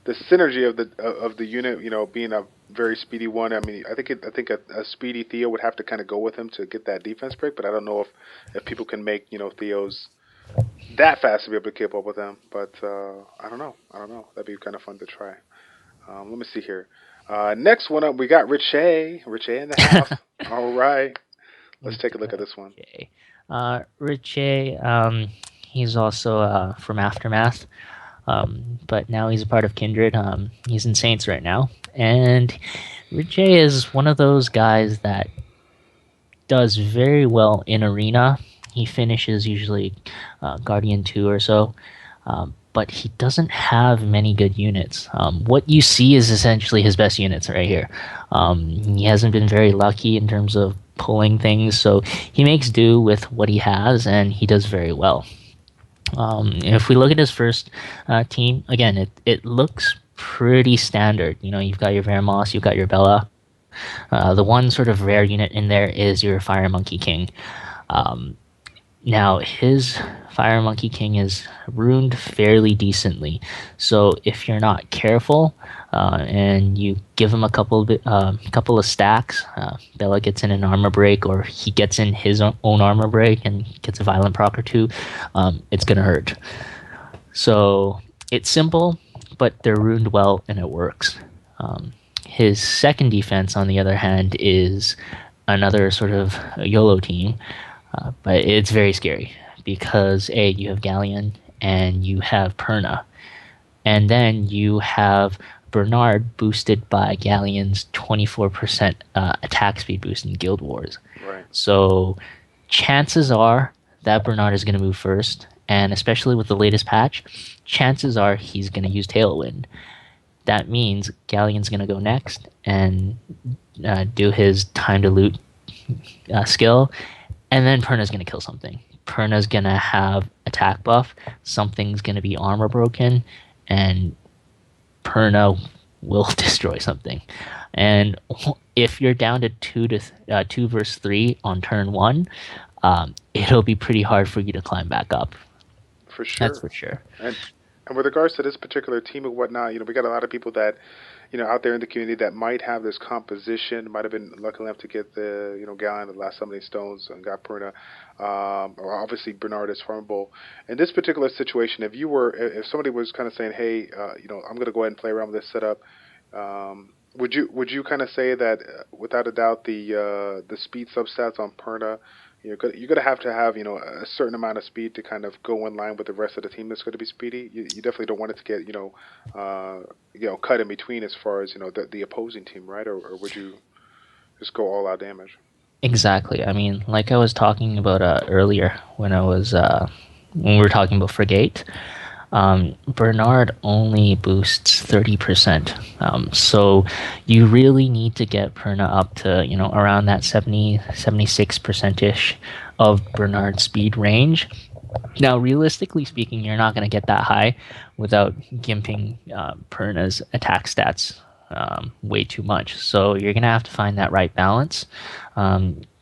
synergy of the unit, you know, being a very speedy one. I mean, I think a speedy Theo would have to kind of go with him to get that defense break. But I don't know if people can make, you know, Theos that fast to be able to keep up with them. But I don't know. That'd be kind of fun to try. Let me see here. Next one up, we got Richay in the house. All right, let's take a look at this one. Richay, he's also from Aftermath, but now he's a part of Kindred. He's in Saints right now, and Richay is one of those guys that does very well in Arena. He finishes usually Guardian 2 or so, but he doesn't have many good units. What you see is essentially his best units right here. He hasn't been very lucky in terms of pulling things, so he makes do with what he has, and he does very well. If we look at his first team, again, it looks pretty standard. You know, you've got your Vermos, you've got your Bella. The one sort of rare unit in there is your Fire Monkey King. Now, his Fire Monkey King is ruined fairly decently, so if you're not careful and you give him a couple of stacks, Bella gets in an armor break, or he gets in his own armor break and gets a violent proc or two, it's gonna hurt. So it's simple, but they're ruined well and it works. His second defense, on the other hand, is another sort of YOLO team. But it's very scary because you have Galleon and you have Perna, and then you have Bernard boosted by Galleon's 24% attack speed boost in Guild Wars. Right. So chances are that Bernard is going to move first, and especially with the latest patch, chances are he's going to use Tailwind. That means Galleon's going to go next and do his time to loot skill. And then Perna's going to kill something. Perna's going to have attack buff. Something's going to be armor broken. And Perna will destroy something. And if you're down to 2 versus 3 on turn 1, it'll be pretty hard for you to climb back up. For sure. That's for sure. And with regards to this particular team and whatnot, you know, we got a lot of people that, you know, out there in the community that might have this composition, might have been lucky enough to get the, you know, Galleon, the last Summoning Stones, and got Perna, or obviously Bernard is farmable. In this particular situation, if somebody was kind of saying, hey, you know, I'm going to go ahead and play around with this setup, would you kind of say that without a doubt the speed substats on Perna, you're going to have, you know, a certain amount of speed to kind of go in line with the rest of the team that's going to be speedy. You definitely don't want it to get, you know, cut in between as far as, you know, the opposing team, right? Or would you just go all out damage? Exactly. I mean, like I was talking about earlier when we were talking about Frigate, Bernard only boosts 30%. So you really need to get Perna up to, you know, around that 76%-ish of Bernard's speed range. Now, realistically speaking, you're not going to get that high without gimping Perna's attack stats way too much. So you're going to have to find that right balance.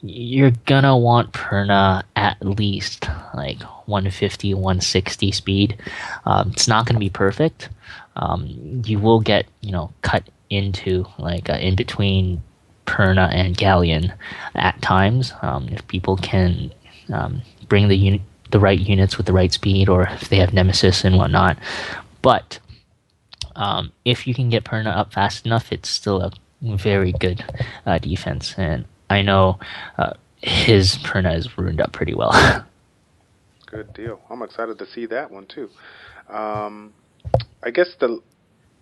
You're going to want Perna at least like 150, 160 speed. It's not going to be perfect. You will get, you know, cut into like in between Perna and Galleon at times. If people can bring the right units with the right speed, or if they have Nemesis and whatnot. But if you can get Perna up fast enough, it's still a very good defense. And I know his Perna is ruined up pretty well. Good deal. I'm excited to see that one too. I guess the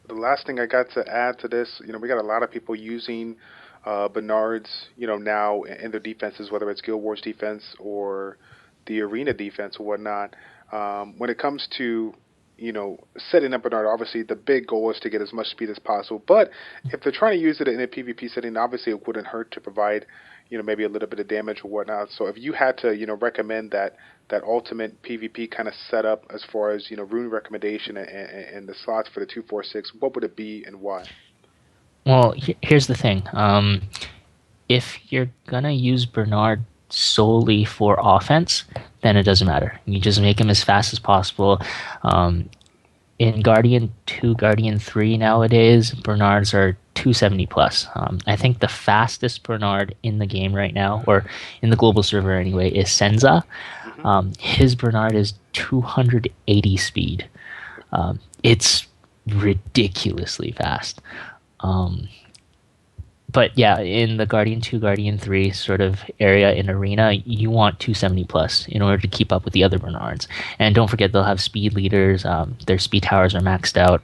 last thing I got to add to this, we got a lot of people using Bernards, now in their defenses, whether it's Guild Wars defense or the arena defense or whatnot. When it comes to setting up Bernard, obviously the big goal is to get as much speed as possible. But if they're trying to use it in a PvP setting, obviously it wouldn't hurt to provide, maybe a little bit of damage or whatnot. So if you had to, recommend that ultimate PvP kind of setup as far as, rune recommendation and the slots for the 246, what would it be and why? Well, here's the thing. If you're going to use Bernard solely for offense, then it doesn't matter. You just make him as fast as possible. In Guardian 2, Guardian 3 nowadays, Bernards are 270 plus. I think the fastest Bernard in the game right now, or in the global server anyway, is Senza. His Bernard is 280 speed. It's ridiculously fast. But yeah, in the Guardian 2, Guardian 3 sort of area in Arena, you want 270 plus in order to keep up with the other Bernards. And don't forget, they'll have speed leaders. Their speed towers are maxed out.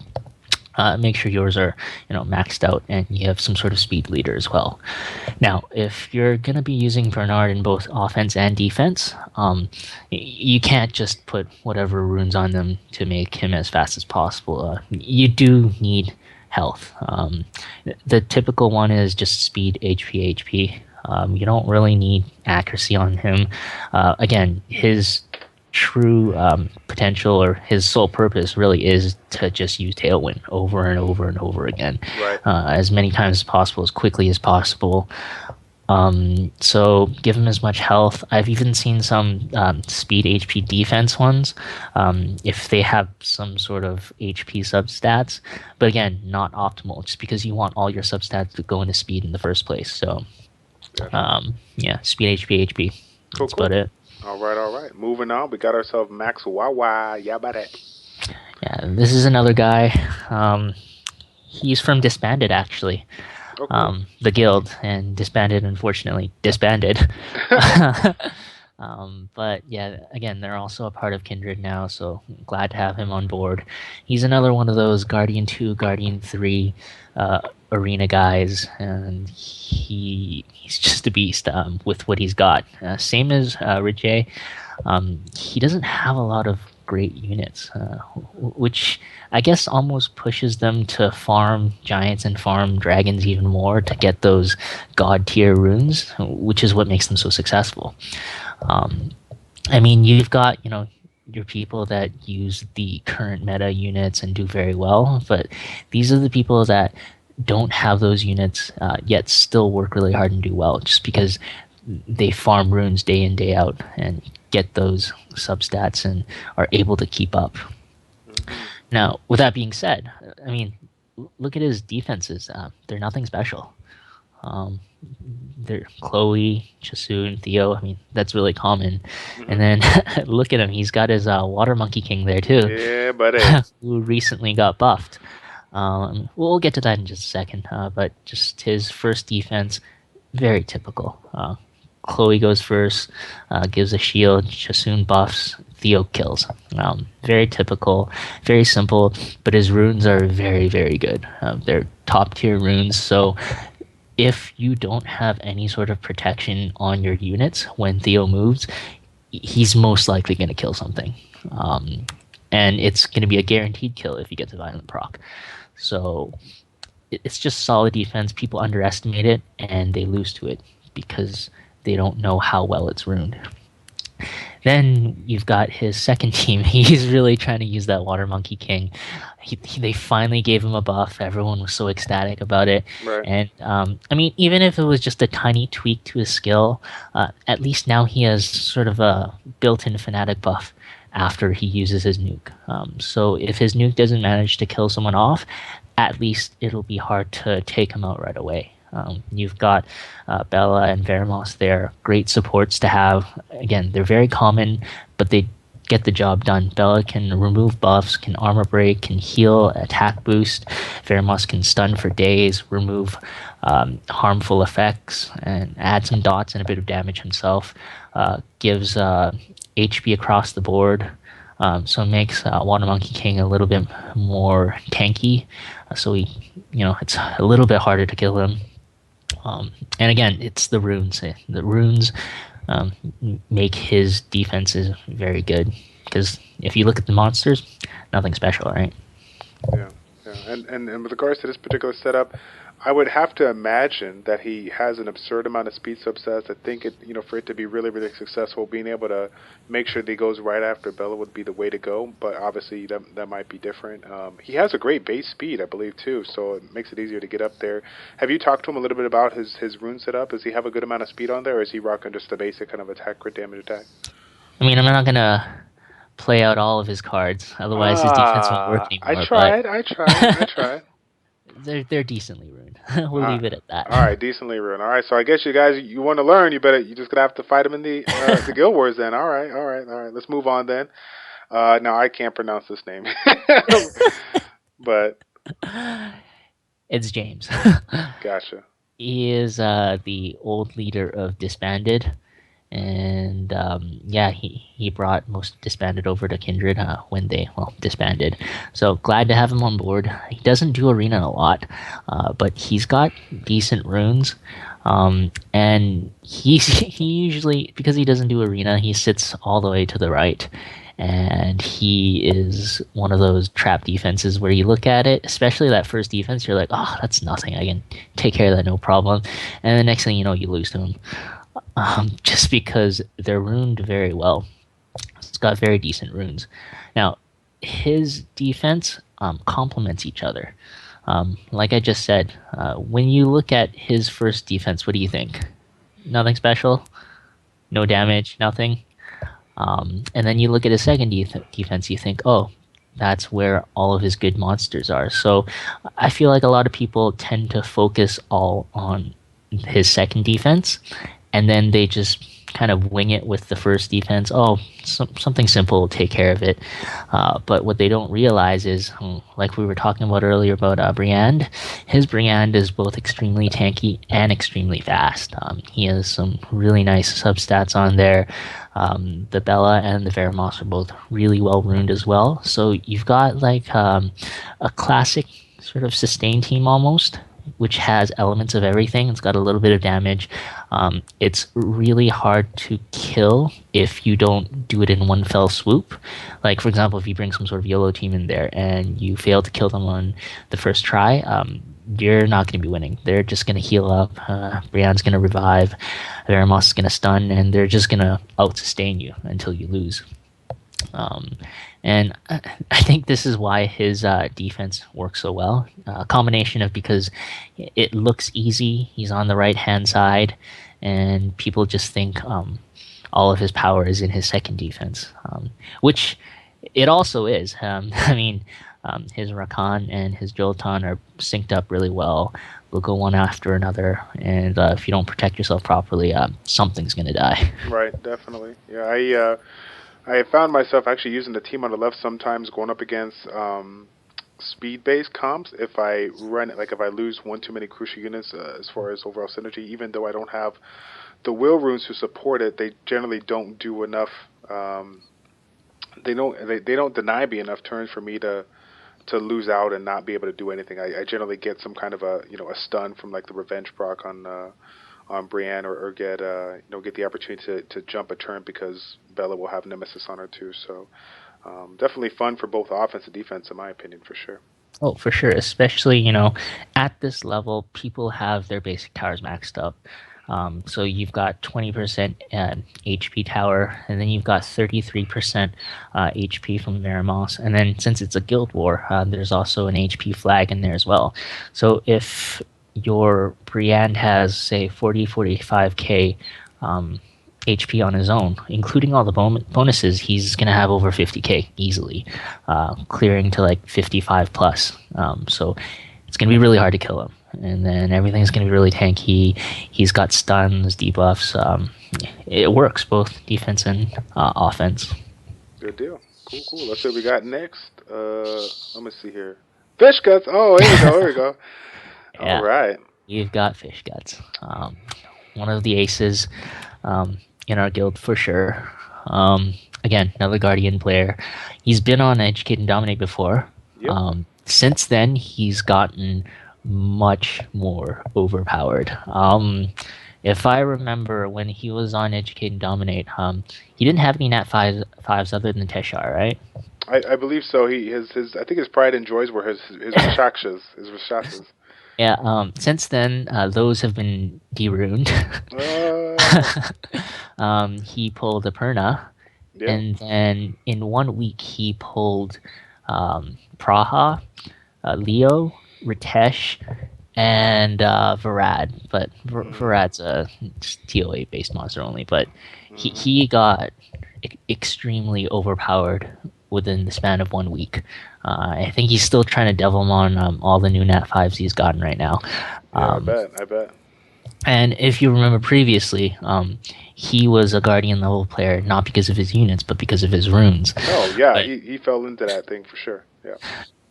Make sure yours are, maxed out, and you have some sort of speed leader as well. Now, if you're going to be using Bernard in both offense and defense, you can't just put whatever runes on them to make him as fast as possible. You do need health. The typical one is just speed, HP. You don't really need accuracy on him. Again, his true potential, or his sole purpose, really is to just use Tailwind over and over and over again, right. As many times as possible, as quickly as possible. So give him as much health. I've even seen some speed HP defense ones, if they have some sort of HP substats, but again, not optimal, just because you want all your substats to go into speed in the first place. So yeah, speed HP. Cool, That's about it. All right. Moving on, we got ourselves MAXAWA. Yeah, about that. Yeah, this is another guy. He's from Disbanded, actually. Okay. The guild, and disbanded, unfortunately. Disbanded. But yeah, again, they're also a part of Kindred now, so glad to have him on board. He's another one of those Guardian 2, Guardian 3 arena guys, and he's just a beast with what he's got. Same as Richay. He doesn't have a lot of great units, which I guess almost pushes them to farm giants and farm dragons even more to get those god tier runes, which is what makes them so successful. I mean, you've got, your people that use the current meta units and do very well, but these are the people that don't have those units yet still work really hard and do well, just because they farm runes day in, day out and get those substats and are able to keep up. Now, with that being said, I mean, look at his defenses. They're nothing special. They're Chloe, Chasun, Theo. I mean, that's really common. And then look at him. He's got his Water Monkey King there, too. Yeah, buddy. Who recently got buffed. We'll get to that in just a second. But just his first defense, very typical. Chloe goes first, gives a shield, Chasun buffs, Theo kills. Very typical, very simple, but his runes are very, very good. They're top tier runes, so if you don't have any sort of protection on your units when Theo moves, he's most likely going to kill something. And it's going to be a guaranteed kill if he gets a violent proc. So it's just solid defense. People underestimate it, and they lose to it because they don't know how well it's ruined. Then you've got his second team. He's really trying to use that Water Monkey King. They finally gave him a buff. Everyone was so ecstatic about it. Right. And I mean, even if it was just a tiny tweak to his skill, at least now he has sort of a built-in Fanatic buff after he uses his nuke. So if his nuke doesn't manage to kill someone off, at least it'll be hard to take him out right away. You've got Bella and Veramos there, great supports to have. Again, they're very common, but they get the job done. Bella can remove buffs, can armor break, can heal, attack boost. Veramos can stun for days, remove harmful effects, and add some dots and a bit of damage himself. Gives HP across the board. So it makes Water Monkey King a little bit more tanky. So it's a little bit harder to kill him. And again, it's the runes. The runes make his defenses very good. Because if you look at the monsters, nothing special, right? Yeah. And with regards to this particular setup, I would have to imagine that he has an absurd amount of speed subsets. I think for it to be really, really successful, being able to make sure that he goes right after Bella would be the way to go. But obviously that might be different. He has a great base speed, I believe, too, so it makes it easier to get up there. Have you talked to him a little bit about his rune setup? Does he have a good amount of speed on there, or is he rocking just the basic kind of attack, crit damage attack? I mean, I'm not gonna play out all of his cards, otherwise his defense won't work anymore. I tried. They're decently ruined. We'll leave it at that. All right, decently ruined. All right, so I guess you guys, you want to learn, you just gonna have to fight him in the the Guild Wars then. All right. Let's move on then. Now I can't pronounce this name, but it's James. Gotcha. He is the old leader of Disbanded. And he brought most Disbanded over to Kindred when they disbanded. So glad to have him on board. He doesn't do arena a lot, but he's got decent runes. And he usually, because he doesn't do arena, he sits all the way to the right. And he is one of those trap defenses where you look at it, especially that first defense, you're like, oh, that's nothing. I can take care of that, no problem. And the next thing you know, you lose to him. Just because they're runed very well. It's got very decent runes. Now, his defense complements each other. Like I just said, when you look at his first defense, what do you think? Nothing special? No damage? Nothing? And then you look at his second defense, you think, oh, that's where all of his good monsters are. So I feel like a lot of people tend to focus all on his second defense, and then they just kind of wing it with the first defense. Oh, something simple will take care of it. But what they don't realize is, like we were talking about earlier about Briand, his Briand is both extremely tanky and extremely fast. He has some really nice substats on there. The Bella and the Veramos are both really well runed as well. So you've got like a classic sort of sustain team almost, which has elements of everything. It's got a little bit of damage. It's really hard to kill if you don't do it in one fell swoop. Like, for example, if you bring some sort of YOLO team in there and you fail to kill them on the first try, you're not going to be winning. They're just going to heal up. Brian's going to revive. Veramos is going to stun, and they're just going to out-sustain you until you lose. And I think this is why his defense works so well. A combination of because it looks easy, he's on the right-hand side, and people just think all of his power is in his second defense, which it also is. His Rakan and his Jolton are synced up really well. They'll go one after another, and if you don't protect yourself properly, something's going to die. Right, definitely. Yeah, I found myself actually using the team on the left sometimes going up against speed-based comps if I run it, like if I lose one too many crucial units as far as overall synergy, even though I don't have the will runes to support it, they generally don't do enough. They don't deny me enough turns for me to lose out and not be able to do anything. I generally get some kind of a stun from like the revenge proc on Brienne, or get the opportunity to jump a turn because Bella will have Nemesis on her too. So definitely fun for both offense and defense, in my opinion, for sure. Oh, for sure. Especially, at this level, people have their basic towers maxed up. So you've got 20% HP tower, and then you've got 33% HP from Veramos. And then since it's a guild war, there's also an HP flag in there as well. So if your Briand has, say, 45k HP on his own, including all the bonuses, he's going to have over 50k easily, clearing to like 55 plus. So it's going to be really hard to kill him. and then everything's going to be really tanky. He's got stuns, debuffs. It works both defense and offense. Good deal. Cool, cool. Let's see what we got next. Let me see here. Fishguts. Oh, here we go. Here we go. All Yeah, right. you've got Fishguts. One of the aces in our guild for sure. Again, another Guardian player. He's been on Educate and Dominate before. Yep. Since then, he's gotten much more overpowered. If I remember when he was on Educate and Dominate, he didn't have any Nat fives other than Teshar, right? I believe so. His I think his pride and joys were his Rishashas. Yeah. Since then, those have been deruned. He pulled a Perna, Yeah. and then in 1 week he pulled Praha, Leo, Ritesh, and Varad. But Varad's a TOA based monster only. But he got extremely overpowered within the span of 1 week. I think he's still trying to devil him on all the new Nat 5s he's gotten right now. Yeah, I bet. And if you remember previously, he was a Guardian level player not because of his units, but because of his runes. Oh, yeah, he fell into that thing for sure. Yeah.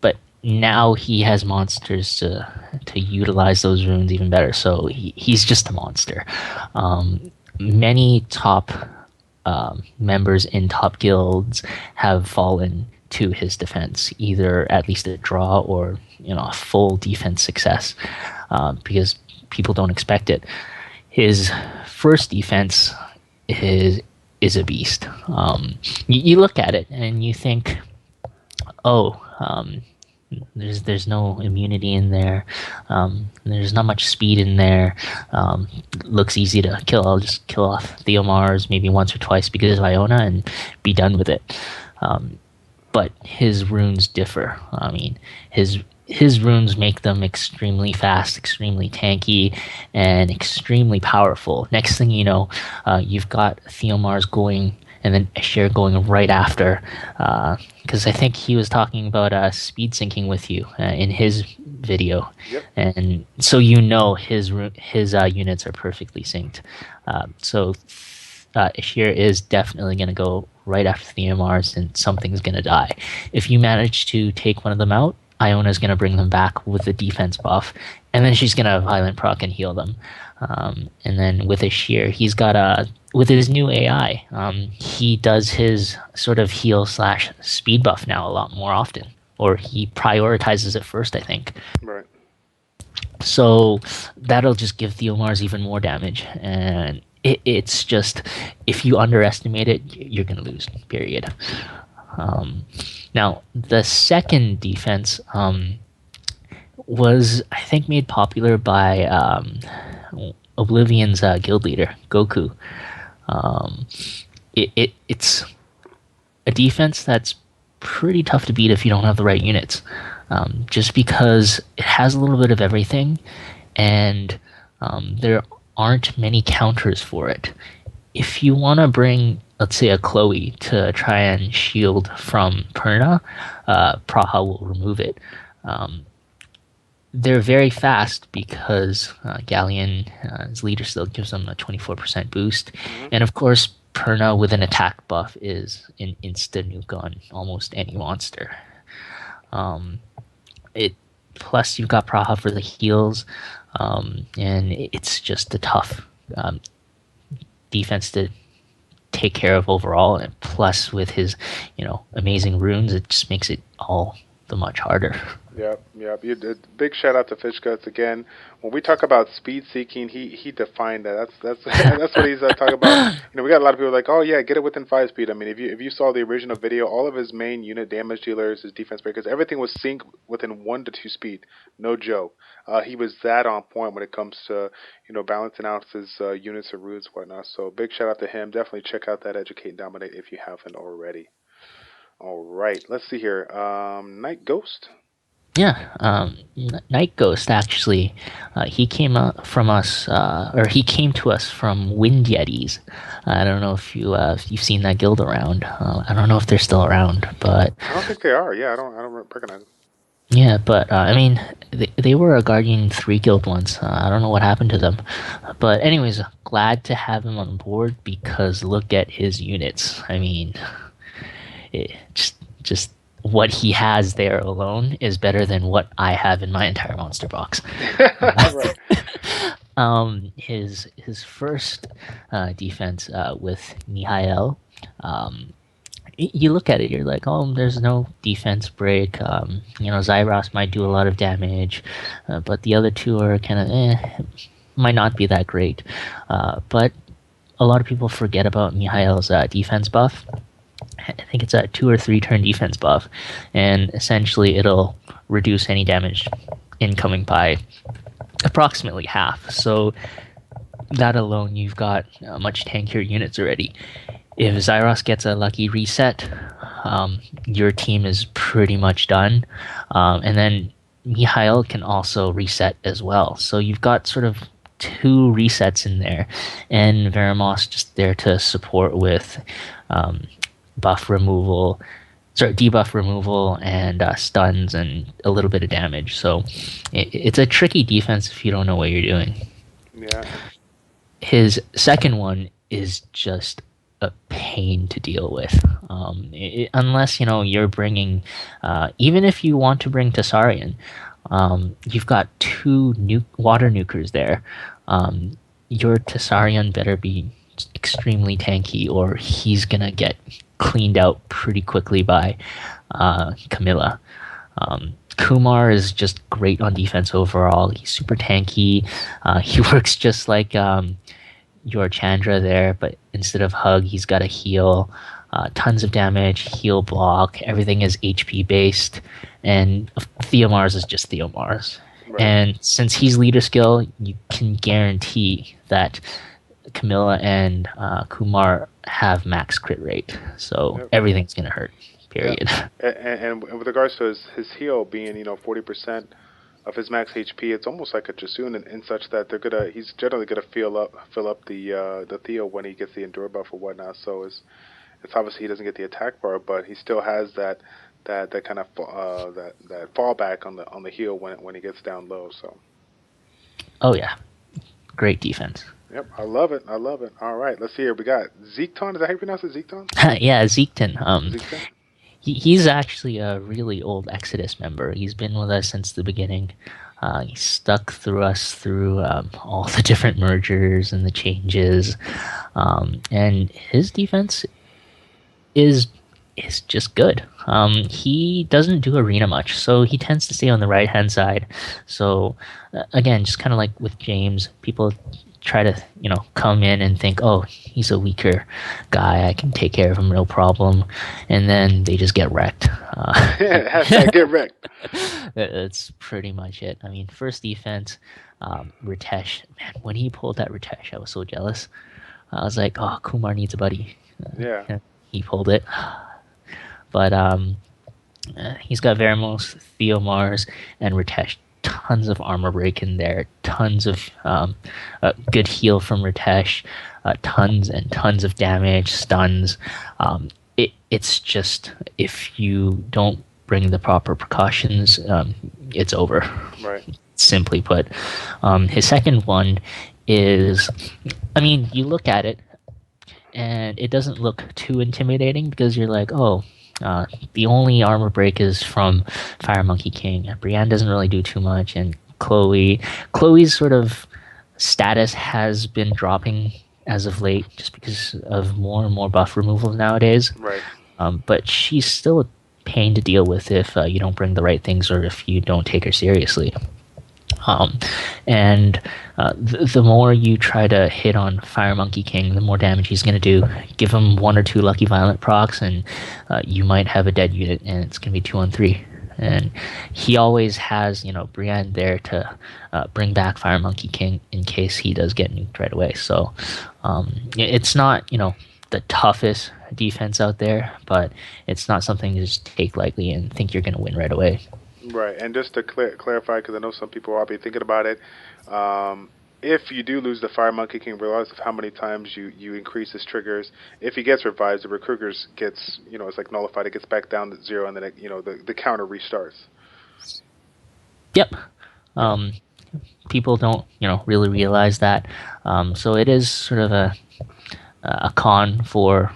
But now he has monsters to utilize those runes even better. So he's just a monster. Many top members in top guilds have fallen to his defense, either at least a draw or a full defense success, because people don't expect it. His first defense is a beast. You look at it and you think, there's no immunity in there. There's not much speed in there. Looks easy to kill. I'll just kill off Theomars maybe once or twice because of Iona and be done with it. But his runes differ. I mean, his runes make them extremely fast, extremely tanky, and extremely powerful. Next thing you know, you've got Theomars going and then Asher going right after, because I think he was talking about speed syncing with you in his video. Yep. And so his units are perfectly synced. So Asher is definitely going to go right after Theomars, and something's going to die. If you manage to take one of them out, Iona's going to bring them back with the defense buff, and then she's going to violent proc and heal them. And then with Asher, he's got with his new AI, he does his sort of heal / speed buff now a lot more often, or he prioritizes it first, I think. Right. So that'll just give Theomars even more damage, and it's just, if you underestimate it, you're going to lose, period. Now, the second defense was, I think, made popular by Oblivion's guild leader, Goku. It's a defense that's pretty tough to beat if you don't have the right units, just because it has a little bit of everything, and there aren't many counters for it. If you want to bring, let's say, a Chloe to try and shield from Perna, Praha will remove it. They're very fast because Galleon, his leader, still gives them a 24% boost. Mm-hmm. And of course, Perna with an attack buff is an insta-nuke on almost any monster. Plus, you've got Praha for the heals, and it's just a tough defense to take care of overall. And plus, with his amazing runes, it just makes it all the much harder. Yep. Big shout out to Fishguts again. When we talk about speed seeking, he defined that. That's that's what he's talking about. We got a lot of people like, oh yeah, get it within 5 speed. I mean, if you saw the original video, all of his main unit damage dealers, his defense breakers, everything was synced within 1 to 2 speed. No joke. He was that on point when it comes to balancing out his units and runes and whatnot. So big shout out to him. Definitely check out that Educate and Dominate if you haven't already. All right, let's see here. Night Ghost. Yeah, Night Ghost, actually, he came from us, or he came to us from Wind Yetis. I don't know if you've seen that guild around. I don't know if they're still around, but I don't think they are. Yeah, I don't recognize them. Yeah, but I mean, they were a Guardian 3 guild once. I don't know what happened to them. But, anyways, glad to have him on board because look at his units. I mean, it, just what he has there alone is better than what I have in my entire monster box. Right. His first defense with Mihail, um, you look at it, you're like, oh, there's no defense break. Zyros might do a lot of damage, but the other two are kind of might not be that great. But a lot of people forget about Mihail's defense buff. I think it's a 2 or 3 turn defense buff, and essentially it'll reduce any damage incoming by approximately half. So that alone, you've got much tankier units already. If Zyros gets a lucky reset, your team is pretty much done. And then Mihail can also reset as well. So you've got sort of 2 resets in there, and Veramos just there to support with um, buff removal, sorry, debuff removal and stuns and a little bit of damage. So it's a tricky defense if you don't know what you're doing. Yeah. His second one is just a pain to deal with. Unless you're bringing, even if you want to bring Tasarian, you've got 2 water nukers there. Your Tasarian better be extremely tanky, or he's gonna get cleaned out pretty quickly by Camilla. Kumar is just great on defense overall. He's super tanky. He works just like your Chandra there, but instead of hug, he's got a heal. Tons of damage, heal block. Everything is HP based, and Theomars is just Theomars. Right. And since he's leader skill, you can guarantee that Camilla and Kumar have max crit rate, so Yep. everything's gonna hurt. Yep. Period. And with regards to his heal being 40% of his max HP, it's almost like a Jasoon in such that he's generally gonna fill up the Theo when he gets the endure buff or whatnot. So it's obviously he doesn't get the attack bar, but he still has that kind of that fallback on the heal when he gets down low. So Oh yeah, great defense. yep, I love it. I love it. All right, let's see here. We got Zeekton. Is that how you pronounce it? Zeekton? Yeah, Zeekton. Zeekton? He's actually a really old Exodus member. He's been with us since the beginning. He stuck through us through all the different mergers and the changes, and his defense is is just good. He doesn't do arena much, so he tends to stay on the right hand side. So again, just kind of like with James, people try to come in and think, oh, he's a weaker guy, I can take care of him no problem, and then they just get wrecked. Hashtag get wrecked. That's pretty much it. I mean, first defense, Ritesh, man, when he pulled that Ritesh, I was so jealous. I was like, oh, Kumar needs a buddy. Yeah. He pulled it. But he's got Veramos, Theomars, and Ritesh. Tons of armor break in there. Tons of good heal from Ritesh. Tons and tons of damage, stuns. It's just, if you don't bring the proper precautions, it's over. Right. Simply put. His second one is, I mean, you look at it, and it doesn't look too intimidating because you're like, oh, the only armor break is from Fire Monkey King. Brienne doesn't really do too much, and Chloe's sort of status has been dropping as of late just because of more and more buff removals nowadays. Right. But she's still a pain to deal with if you don't bring the right things or if you don't take her seriously. And the more you try to hit on Fire Monkey King, the more damage he's going to do. Give him 1 or 2 lucky violent procs, and you might have a dead unit, and it's going to be 2-on-3. And he always has, Brienne there to bring back Fire Monkey King in case he does get nuked right away. So it's not, the toughest defense out there, but it's not something to just take lightly and think you're going to win right away. Right, and just to clarify, because I know some people will be thinking about it, if you do lose the Fire Monkey King, regardless of how many times you increase his triggers, if he gets revived, the recruiters gets, it's like nullified, it gets back down to 0, and then the counter restarts. Yep. Um, People don't, really realize that. So it is sort of a con for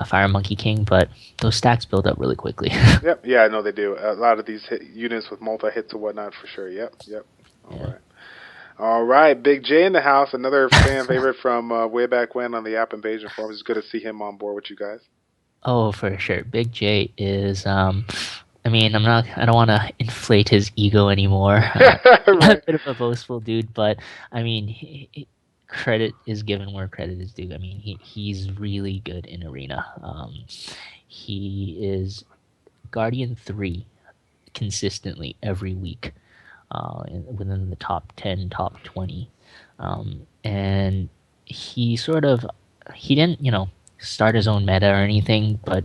Fire Monkey King, but those stacks build up really quickly. Yep. Yeah, I know they do. A lot of these units with multi hits and whatnot for sure. Yep. Yep. All Yeah. right. All right, Big J in the house, another fan favorite from way back when on the App Invasion forums. It's good to see him on board with you guys. Oh, for sure. Big J is. I mean, I don't want to inflate his ego anymore. A Right. bit of a boastful dude, but I mean, credit is given where credit is due. I mean, he's really good in arena. He is Guardian 3 consistently every week, within the top 10, top 20. And he didn't, start his own meta or anything, but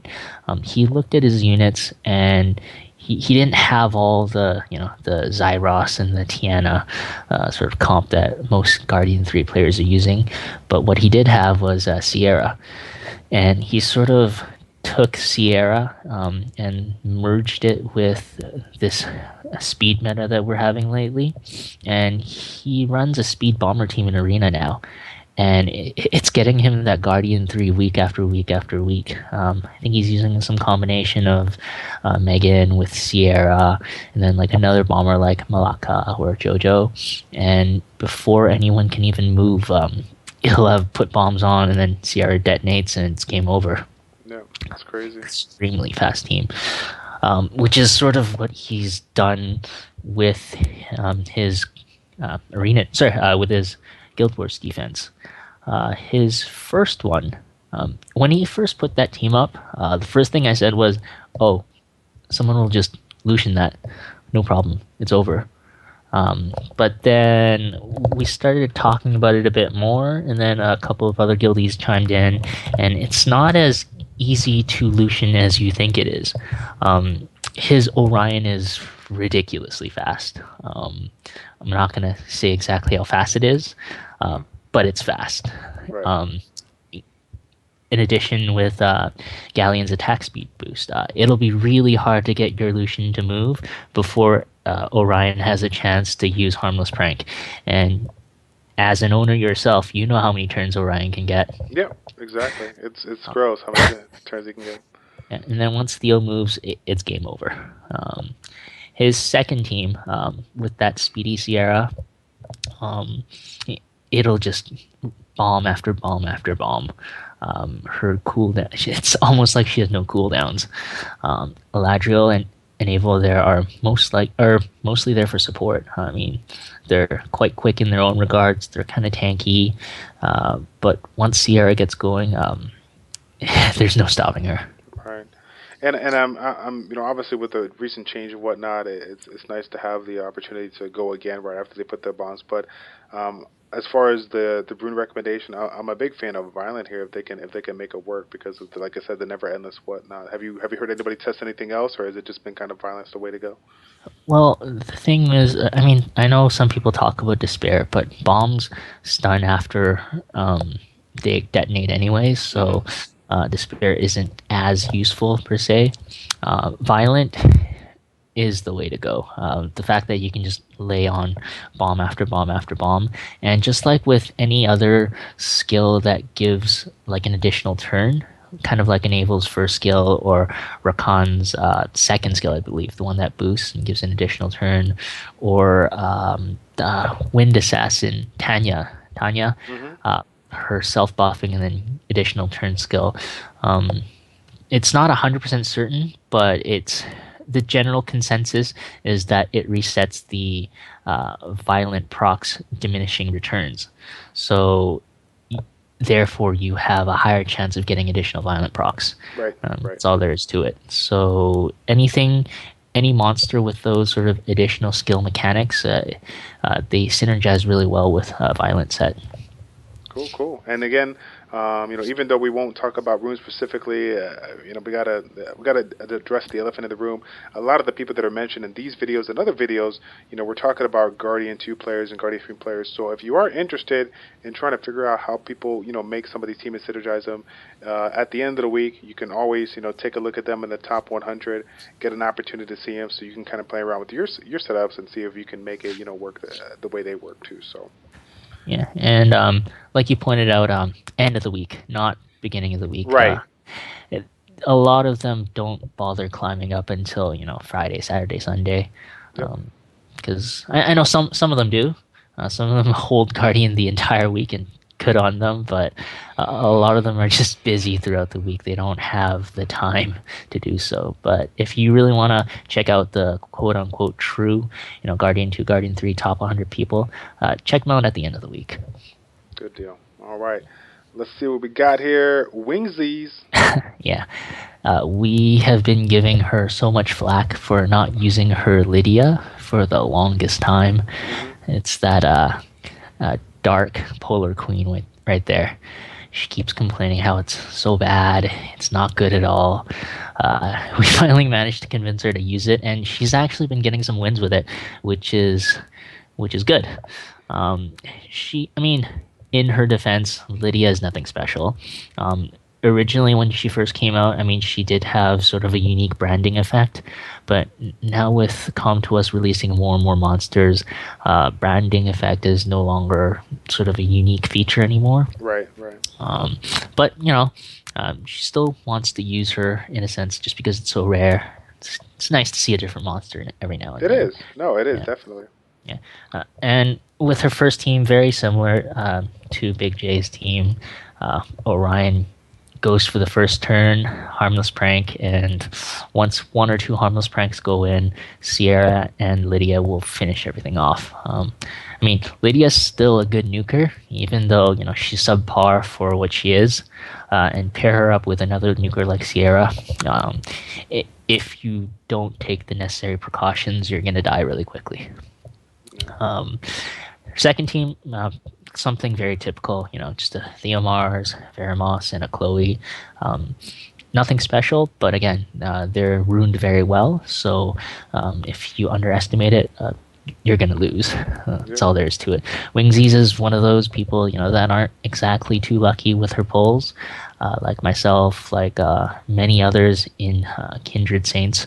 he looked at his units and he didn't have all the, the Zyros and the Tiana sort of comp that most Guardian 3 players are using. But what he did have was Sierra. And he sort of took Sierra and merged it with this speed meta that we're having lately. And he runs a speed bomber team in Arena now. And it's getting him that Guardian 3 week after week after week. I think he's using some combination of Megan with Sierra, and then like another bomber like Malaka or Jojo. And before anyone can even move, he'll have put bombs on, and then Sierra detonates, and it's game over. Yeah, it's crazy. Extremely fast team, which is sort of what he's done with his arena. Sorry, with his Guild Wars defense. His first one, when he first put that team up, the first thing I said was, "Oh, someone will just Lucian that, no problem, it's over." But then we started talking about it a bit more, and then a couple of other guildies chimed in, and it's not as easy to Lucian as you think it is. His Orion is ridiculously fast. I'm not going to say exactly how fast it is, but it's fast. Right. In addition, with Galleon's attack speed boost, it'll be really hard to get your Lucian to move before Orion has a chance to use Harmless Prank. And as an owner yourself, you know how many turns Orion can get. Yeah, exactly. It's gross how many turns he can get. And then once Theo moves, it's game over. His second team, with that Speedy Sierra, it'll just bomb after bomb after bomb. Her cooldown, it's almost like she has no cooldowns. Eladriel and Evo there are mostly there for support. I mean, they're quite quick in their own regards. They're kind of tanky, but once Sierra gets going, there's no stopping her. Right. And I'm obviously with the recent change and whatnot, it's nice to have the opportunity to go again right after they put their bombs. But as far as the Brune recommendation, I'm a big fan of Violent here if they can make it work because of like I said, the never endless whatnot. Have you heard anybody test anything else, or has it just been kind of Violence the way to go? Well, the thing is, I mean, I know some people talk about Despair, but bombs stun after they detonate anyways, so Despair isn't as useful per se. Violent is the way to go. The fact that you can just lay on bomb after bomb after bomb, and just like with any other skill that gives like an additional turn, kind of like Enable's first skill or Rakan's second skill, I believe, the one that boosts and gives an additional turn, or Wind Assassin Tanya, her self buffing and then additional turn skill. It's not 100% certain, but it's the general consensus is that it resets the violent procs diminishing returns. So therefore you have a higher chance of getting additional violent procs. Right. That's all there is to it. So any monster with those sort of additional skill mechanics, they synergize really well with violent set. Cool. And again, even though we won't talk about runes specifically, we gotta address the elephant in the room. A lot of the people that are mentioned in these videos and other videos, we're talking about Guardian 2 players and Guardian 3 players. So if you are interested in trying to figure out how people, make some of these teams and synergize them, at the end of the week, you can always, take a look at them in the top 100, get an opportunity to see them, so you can kind of play around with your setups and see if you can make it, work the way they work too. So. Yeah, and like you pointed out, end of the week, not beginning of the week. Right. A lot of them don't bother climbing up until Friday, Saturday, Sunday, because I know some of them do. Some of them hold Guardian the entire week and could on them, but a lot of them are just busy throughout the week. They don't have the time to do so. But if you really want to check out the quote-unquote true, Guardian 2, Guardian 3, top 100 people, check them out at the end of the week. Good deal. All right. Let's see what we got here. Wingzies. Yeah. We have been giving her so much flack for not using her Lydia for the longest time. Mm-hmm. It's that dark polar queen right there. She keeps complaining how it's so bad, it's not good at all. We finally managed to convince her to use it, and she's actually been getting some wins with it, which is good. In her defense, Lydia is nothing special. Originally, when she first came out, she did have sort of a unique branding effect, but now with Come To Us releasing more and more monsters, branding effect is no longer sort of a unique feature anymore. Right. But, she still wants to use her, in a sense, just because it's so rare. It's nice to see a different monster every now and then. It is. No, it is, definitely. Yeah. And with her first team, very similar to Big J's team. Orion goes for the first turn, harmless prank, and once one or two harmless pranks go in, Sierra and Lydia will finish everything off. Lydia's still a good nuker, even though she's subpar for what she is, and pair her up with another nuker like Sierra. If you don't take the necessary precautions, you're gonna die really quickly. Second team, something very typical, just a Theomars, Veramos, and a Chloe. Nothing special, but again, they're ruined very well, so if you underestimate it, you're going to lose. That's all there is to it. Wingzies is one of those people, that aren't exactly too lucky with her pulls, like myself, like many others in Kindred Saints,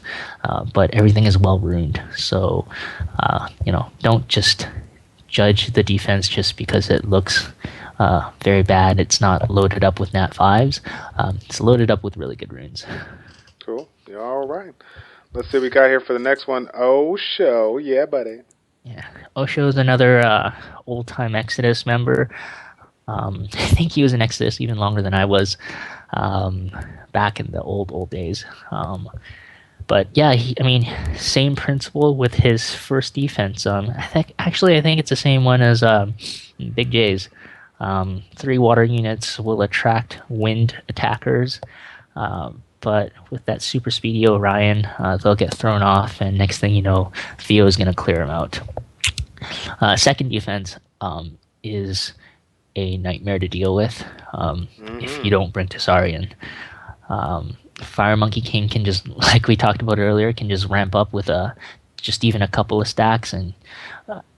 but everything is well ruined, so, don't just judge the defense just because it looks very bad. It's not loaded up with Nat 5s. It's loaded up with really good runes. Cool. Yeah, all right. Let's see what we got here for the next one. OhShow. Yeah, buddy. Yeah. OhShow is another old-time Exodus member. I think he was in Exodus even longer than I was back in the old days. But yeah, same principle with his first defense. I think it's the same one as Big J's. 3 water units will attract wind attackers, but with that super speedy Orion, they'll get thrown off, and next thing you know, Theo's going to clear them out. Second defense is a nightmare to deal with if you don't bring Tessarian. Fire Monkey King can just, like we talked about earlier, can just ramp up with just even a couple of stacks, and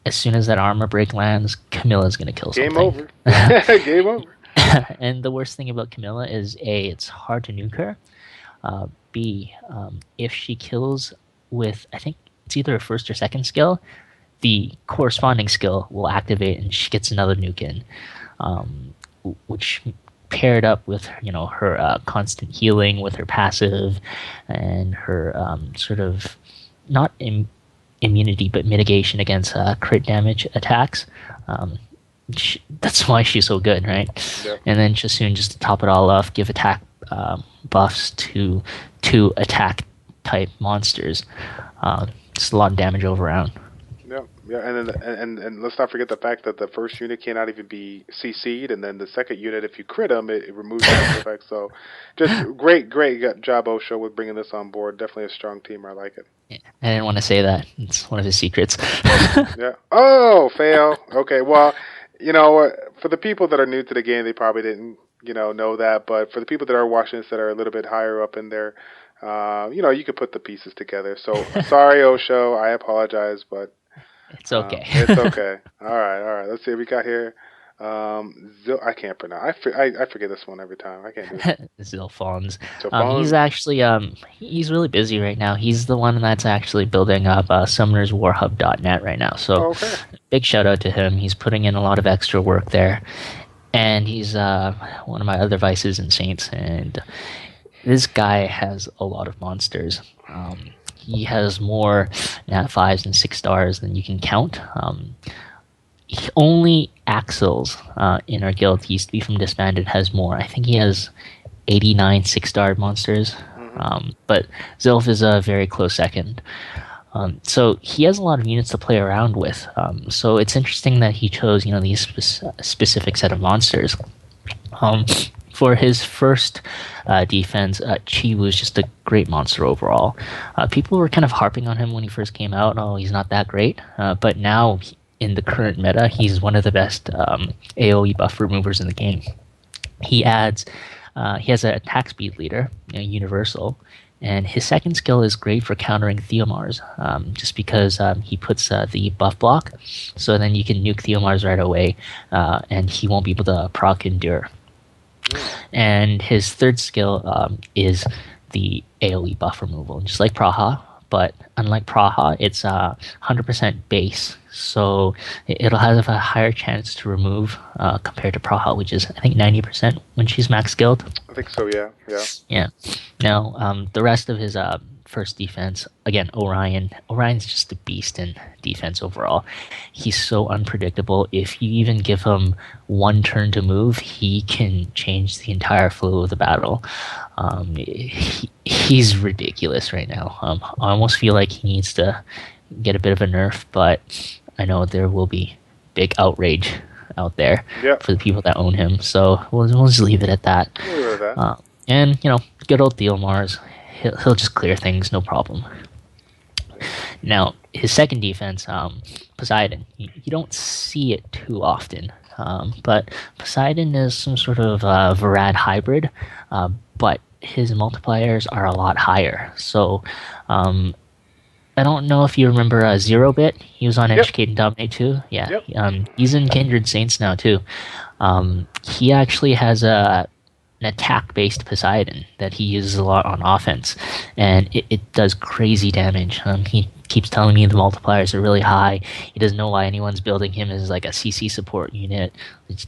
as soon as that armor break lands, Camilla's going to kill something. Game over. Game over. And the worst thing about Camilla is A, it's hard to nuke her. B, if she kills with, I think it's either a first or second skill, the corresponding skill will activate and she gets another nuke in, which paired up with her constant healing with her passive and her sort of not immunity but mitigation against crit damage attacks. That's why she's so good, right? Yep. And then just to top it all off, give attack buffs to 2 attack type monsters. Just a lot of damage over round. Yeah, and let's not forget the fact that the first unit cannot even be CC'd, and then the second unit, if you crit them, it removes that effect. So, just great job, OhShow, with bringing this on board. Definitely a strong team. I like it. Yeah, I didn't want to say that. It's one of his secrets. Yeah. Oh, fail. Okay, well, you know, for the people that are new to the game, they probably didn't, know that. But for the people that are watching this that are a little bit higher up in there, you could put the pieces together. So sorry, OhShow, I apologize, but It's okay. it's okay. All right, all right. Let's see what we got here. I can't pronounce. I forget this one every time. I can't do it. Xylphonse. He's Zephon. actually he's really busy right now. He's the one that's actually building up summonerswarhub.net right now. So Oh, okay. big shout out to him. He's putting in a lot of extra work there, and he's one of my other vices and saints. And this guy has a lot of monsters. He has more Nat 5s and 6 stars than you can count. Only Axils in our guild, he used to be from Disbanded, has more. I think he has 89 6-star monsters. But Zilf is a very close second. So he has a lot of units to play around with. So it's interesting that he chose, these specific set of monsters. For his first defense, Chi was just a great monster overall. People were kind of harping on him when he first came out. Oh, he's not that great. But now, in the current meta, he's one of the best AoE buff removers in the game. He has an attack speed leader, universal, and his second skill is great for countering Theomars, just because he puts the buff block, so then you can nuke Theomars right away, and he won't be able to proc Endure. And his third skill is the AoE buff removal, just like Praha, but unlike Praha, it's 100% base, so it'll have a higher chance to remove compared to Praha, which is, I think, 90% when she's max skilled. I think so. Yeah. Yeah. Yeah. Now, the rest of his first defense, again, Orion. Orion's just a beast in defense overall. He's so unpredictable. If you even give him one turn to move, he can change the entire flow of the battle. He's ridiculous right now. I almost feel like he needs to get a bit of a nerf, but I know there will be big outrage out there for the people that own him. So we'll just leave it at that. We'll leave it at that. And, good old Theomars. He'll just clear things, no problem. Now, his second defense, Poseidon. You don't see it too often, but Poseidon is some sort of Varad hybrid, but his multipliers are a lot higher. So, I don't know if you remember Zero Bit. He was on Educate and Dominate too. Yeah, he's in Kindred Saints now too. He actually has an attack-based Poseidon that he uses a lot on offense, and it does crazy damage. He keeps telling me the multipliers are really high. He doesn't know why anyone's building him as like a CC support unit.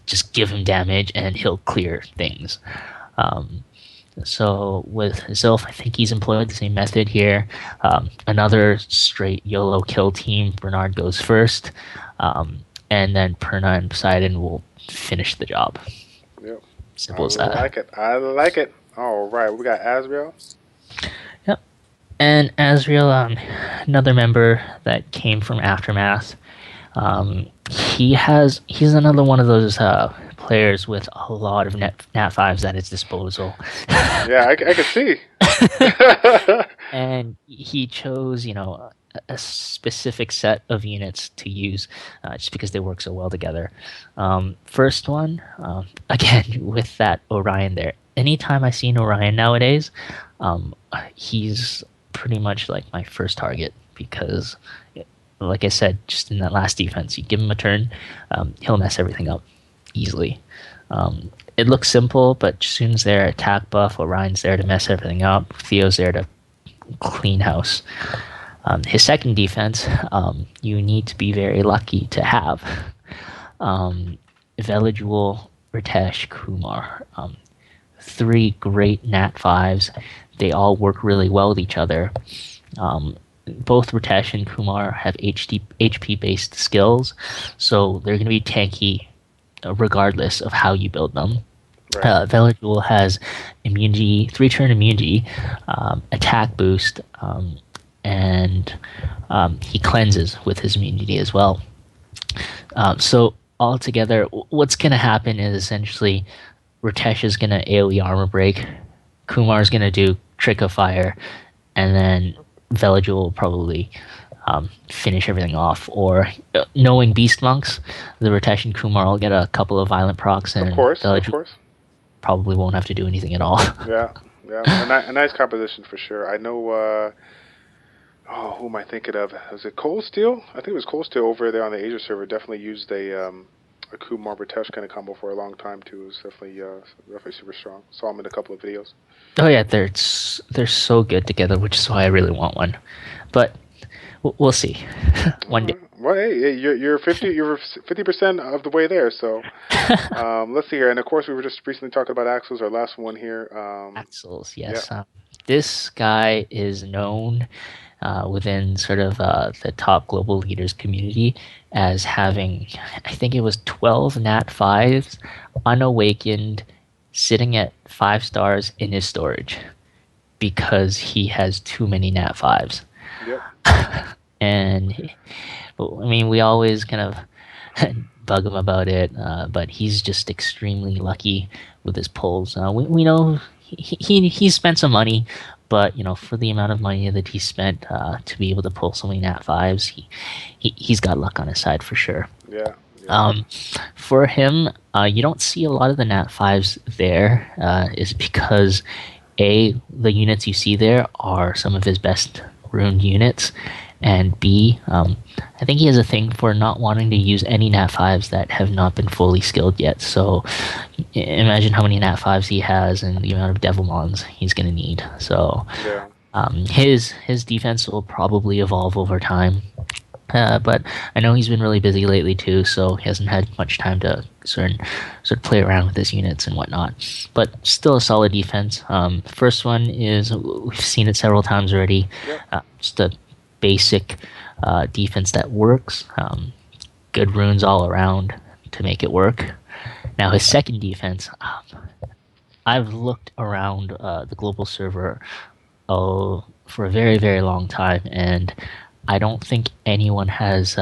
Just give him damage and he'll clear things. So with Zilf, I think he's employed the same method here. Another straight YOLO kill team. Bernard goes first, and then Perna and Poseidon will finish the job. Yep. Simple as that. I like it. All right, we got Azrael. Yep. And Azrael, another member that came from Aftermath. He's another one of those players with a lot of Nat 5s at his disposal. Yeah, I can see. And he chose, a specific set of units to use just because they work so well together. First one, again, with that Orion there. Anytime I see an Orion nowadays, he's pretty much like my first target because, like I said, just in that last defense, you give him a turn, he'll mess everything up easily. It looks simple, but as soon as they're attack buff, Orion's there to mess everything up. Theo's there to clean house. His second defense, you need to be very lucky to have. Velidual, Ritesh, Kumar. 3 great Nat 5s. They all work really well with each other. Both Ritesh and Kumar have HP-based skills, so they're going to be tanky regardless of how you build them. Right. Velidual has immunity, 3-turn immunity, attack boost, and he cleanses with his immunity as well. So altogether, what's going to happen is essentially Ritesh is going to AoE armor break, Kumar is going to do Trick of Fire, and then Velidual will probably finish everything off. Or knowing Beast Monks, the Ritesh and Kumar will get a couple of violent procs, Of and course, the of course. probably won't have to do anything at all. Yeah, yeah. A nice composition for sure. I know. Oh, who am I thinking of? Was it Cold Steel? I think it was Cold Steel over there on the Asia server. Definitely used a Kumar Ritesh kind of combo for a long time too. It was definitely super strong. Saw him in a couple of videos. Oh yeah, they're so good together, which is why I really want one. But we'll see one day. Well, hey, you're 50% of the way there. So let's see here. And of course, we were just recently talking about Axils, our last one here. Axils, Yeah. yes. This guy is known within sort of the top global leaders community as having, I think it was 12 Nat 5s unawakened, sitting at 5 stars in his storage because he has too many Nat 5s. Yep. And I mean, we always kind of bug him about it, but he's just extremely lucky with his pulls. We know he spent some money, but for the amount of money that he spent to be able to pull so many Nat 5s, he's got luck on his side for sure. Yeah. Yeah. For him, you don't see a lot of the Nat 5s there, is because the units you see there are some of his best runed units, and B, I think he has a thing for not wanting to use any Nat 5s that have not been fully skilled yet. So imagine how many Nat 5s he has and the amount of Devilmons he's going to need. So Yeah. his defense will probably evolve over time. But I know he's been really busy lately too, so he hasn't had much time to sort of play around with his units and whatnot. But still a solid defense. First one is, we've seen it several times already. Yep. Just a basic defense that works. Good runes all around to make it work. Now his second defense, I've looked around the global server for a very, very long time, and I don't think anyone has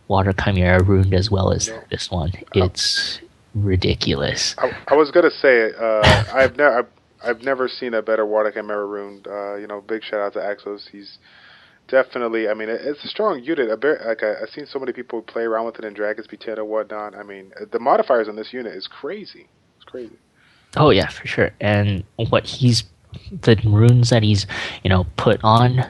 Water Chimera ruined as well as this one. It's ridiculous. I was gonna say, I've never seen a better Water Chimera ruined. Big shout out to Axils. He's definitely. I mean, it's a strong unit. I've seen so many people play around with it in Dragons B10 and whatnot. I mean, the modifiers on this unit is crazy. It's crazy. Oh yeah, for sure. And the runes that he's put on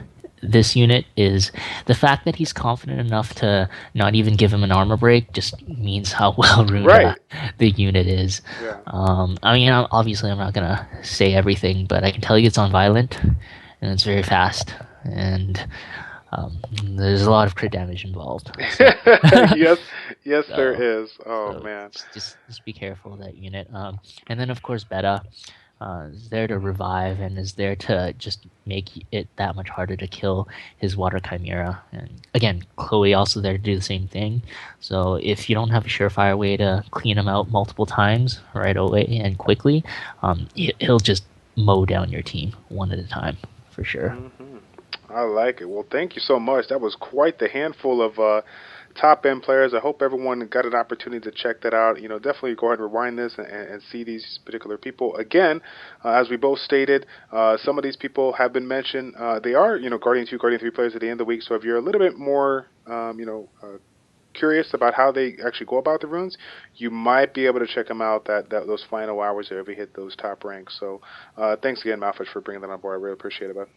this unit is the fact that he's confident enough to not even give him an armor break just means how well runed the unit is. Yeah. I mean, obviously I'm not gonna say everything, but I can tell you it's on violent and it's very fast, and there's a lot of crit damage involved. So. Yes, there is. Oh man. Just be careful of that unit. And then of course Beta. Is there to revive and is there to just make it that much harder to kill his Water Chimera. And again, Chloe also there to do the same thing. So if you don't have a surefire way to clean him out multiple times right away and quickly, he'll just mow down your team one at a time for sure. Mm-hmm. I like it. Well, thank you so much. That was quite the handful of top end players. I hope everyone got an opportunity to check that out. Definitely go ahead and rewind this and see these particular people again. As we both stated, some of these people have been mentioned. They are, Guardian 2, Guardian 3 players at the end of the week. So if you're a little bit more, curious about how they actually go about the runes, you might be able to check them out those final hours there if we hit those top ranks. So thanks again, Malffej, for bringing that on board. I really appreciate it, bud.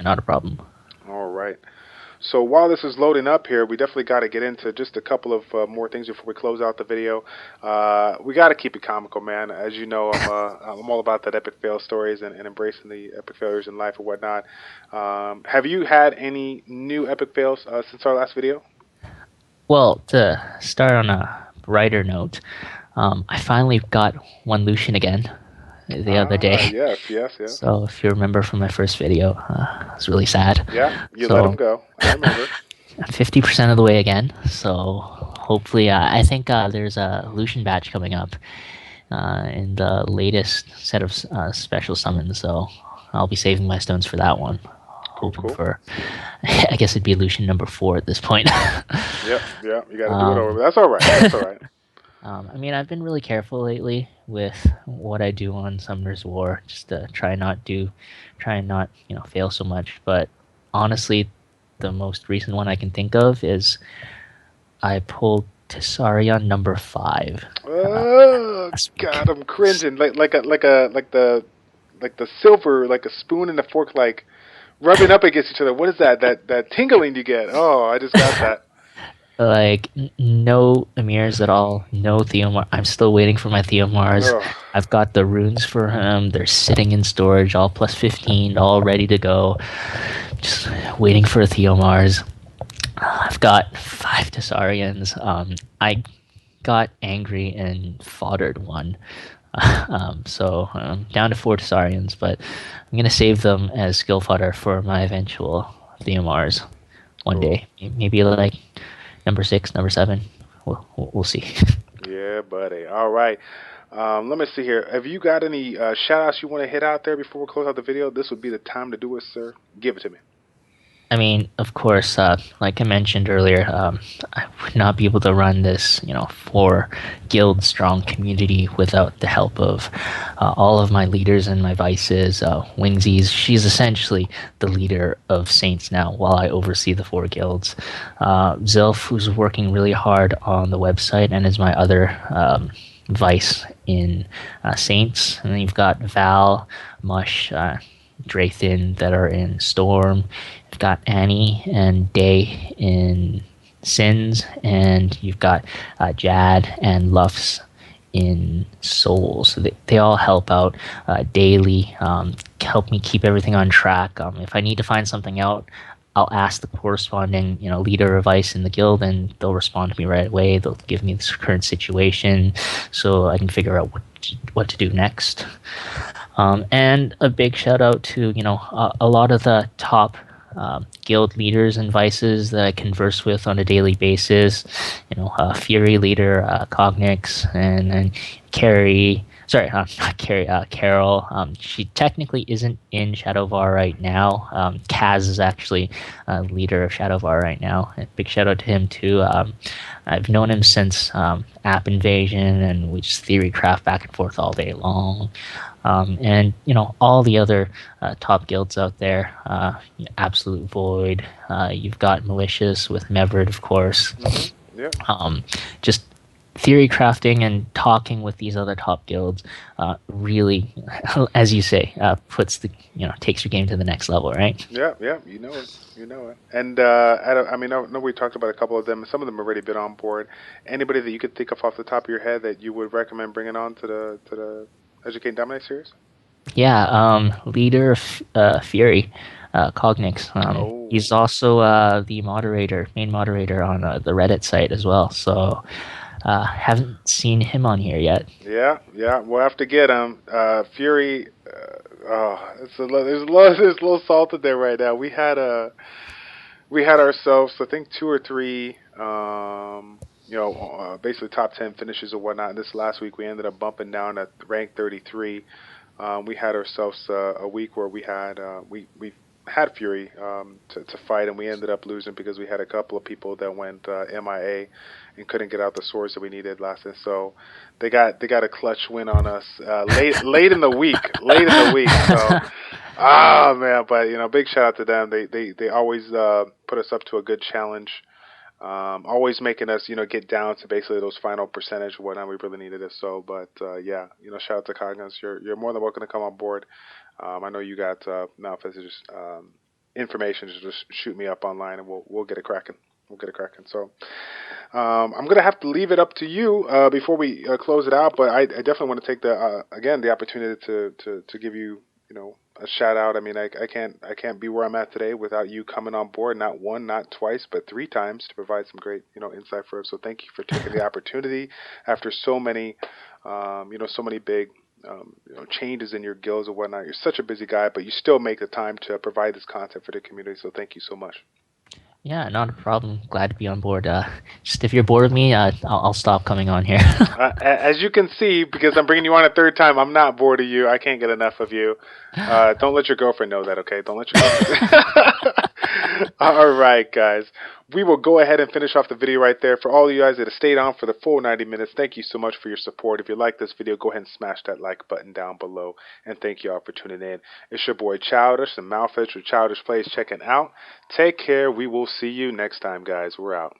Not a problem. All right. So while this is loading up here, we definitely got to get into just a couple of more things before we close out the video. We got to keep it comical, man. As you know, I'm all about that epic fail stories and embracing the epic failures in life and whatnot. Have you had any new epic fails since our last video? Well, to start on a brighter note, I finally got one Lucian again the other day. Yes. So if you remember from my first video, it was really sad. Yeah, you let him go. I remember. 50% of the way again. So hopefully, I think there's a Lucian batch coming up in the latest set of special summons. So I'll be saving my stones for that one. Hoping for, I guess it'd be Lucian number 4 at this point. Yep. You got to do it over. That's all right. I mean, I've been really careful lately with what I do on Summoner's War, just to try and not fail so much. But honestly, the most recent one I can think of is I pulled Tessarion number 5 Oh last week. God, I'm cringing. Like the silver, like a spoon and a fork, like rubbing up against each other. What is that? That tingling you get? Oh, I just got that. Like no Emirs at all, no Theomar. I'm still waiting for my Theomars. Oh, I've got the runes for him. They're sitting in storage, all plus 15, all ready to go. Just waiting for Theomars. I've got 5 Tessarians. I got angry and foddered one. So down to 4 Tessarians, but I'm gonna save them as skill fodder for my eventual Theomars one cool. day. Maybe like number 6, number 7. We'll see. Yeah, buddy. All right. Let me see here. Have you got any shout outs you want to hit out there before we close out the video? This would be the time to do it, sir. Give it to me. I mean, of course, like I mentioned earlier, I would not be able to run this, 4 guild-strong community without the help of all of my leaders and my vices. Wingzies, she's essentially the leader of Saints now, while I oversee the 4 guilds. Zylph, who's working really hard on the website and is my other vice in Saints. And then you've got Val, Mush, Draythin that are in Storm. You've got Annie and Day in Sins, and you've got Jad and Luffs in Souls. So they all help out daily, help me keep everything on track. If I need to find something out, I'll ask the corresponding, leader of Vice in the guild, and they'll respond to me right away. They'll give me this current situation, so I can figure out what to do next. And a big shout out to a lot of the top guild leaders and vices that I converse with on a daily basis. Fury leader Cognix, and then Carrie. Sorry, not Carrie. Carol. She technically isn't in Shadowvar right now. Kaz is actually leader of Shadowvar right now. A big shout out to him too. I've known him since App Invasion, and we just theory craft back and forth all day long. And all the other top guilds out there, Absolute Void. You've got Malicious with Mevrid, of course. Mm-hmm. Yeah. Just theory crafting and talking with these other top guilds really, as you say, puts takes your game to the next level, right? Yeah, you know it, And I know we talked about a couple of them. Some of them have already been on board. Anybody that you could think of off the top of your head that you would recommend bringing on to the Educate and Dominate series? Yeah, leader Fury, Cognix. He's also the main moderator on the Reddit site as well. So haven't seen him on here yet. Yeah, we'll have to get him. Fury. There's a little salted there right now. We had ourselves, I think, 2 or 3. Basically top 10 finishes or whatnot. And this last week we ended up bumping down at rank 33. We had ourselves a week where we had Fury to fight, and we ended up losing because we had a couple of people that went MIA and couldn't get out the swords that we needed last time. So they got a clutch win on us late in the week. So man, but big shout out to them. They always put us up to a good challenge. Always making us, get down to basically those final percentage or whatnot. We really needed it. So, but shout out to Cognus. You're more than welcome to come on board. I know you got Malffej, just information. Just shoot me up online, and we'll get it cracking. So, I'm gonna have to leave it up to you before we close it out. But I definitely want to take the opportunity to give you a shout out. I mean, I can't be where I'm at today without you coming on board, not one, not twice, but 3 times to provide some great, insight for us. So thank you for taking the opportunity after so many, so many big, changes in your guilds and whatnot. You're such a busy guy, but you still make the time to provide this content for the community. So thank you so much. Yeah, not a problem. Glad to be on board. Just if you're bored of me, I'll stop coming on here. As you can see, because I'm bringing you on a 3rd time, I'm not bored of you. I can't get enough of you. Don't let your girlfriend know that, okay? Don't let your girlfriend. All right, guys. we will go ahead and finish off the video right there. For all of you guys that have stayed on for the full 90 minutes, thank you so much for your support. If you like this video, go ahead and smash that like button down below. And thank you all for tuning in. It's your boy Childish and Malffej with Childish Plays checking out. Take care. We will see you next time, guys. We're out.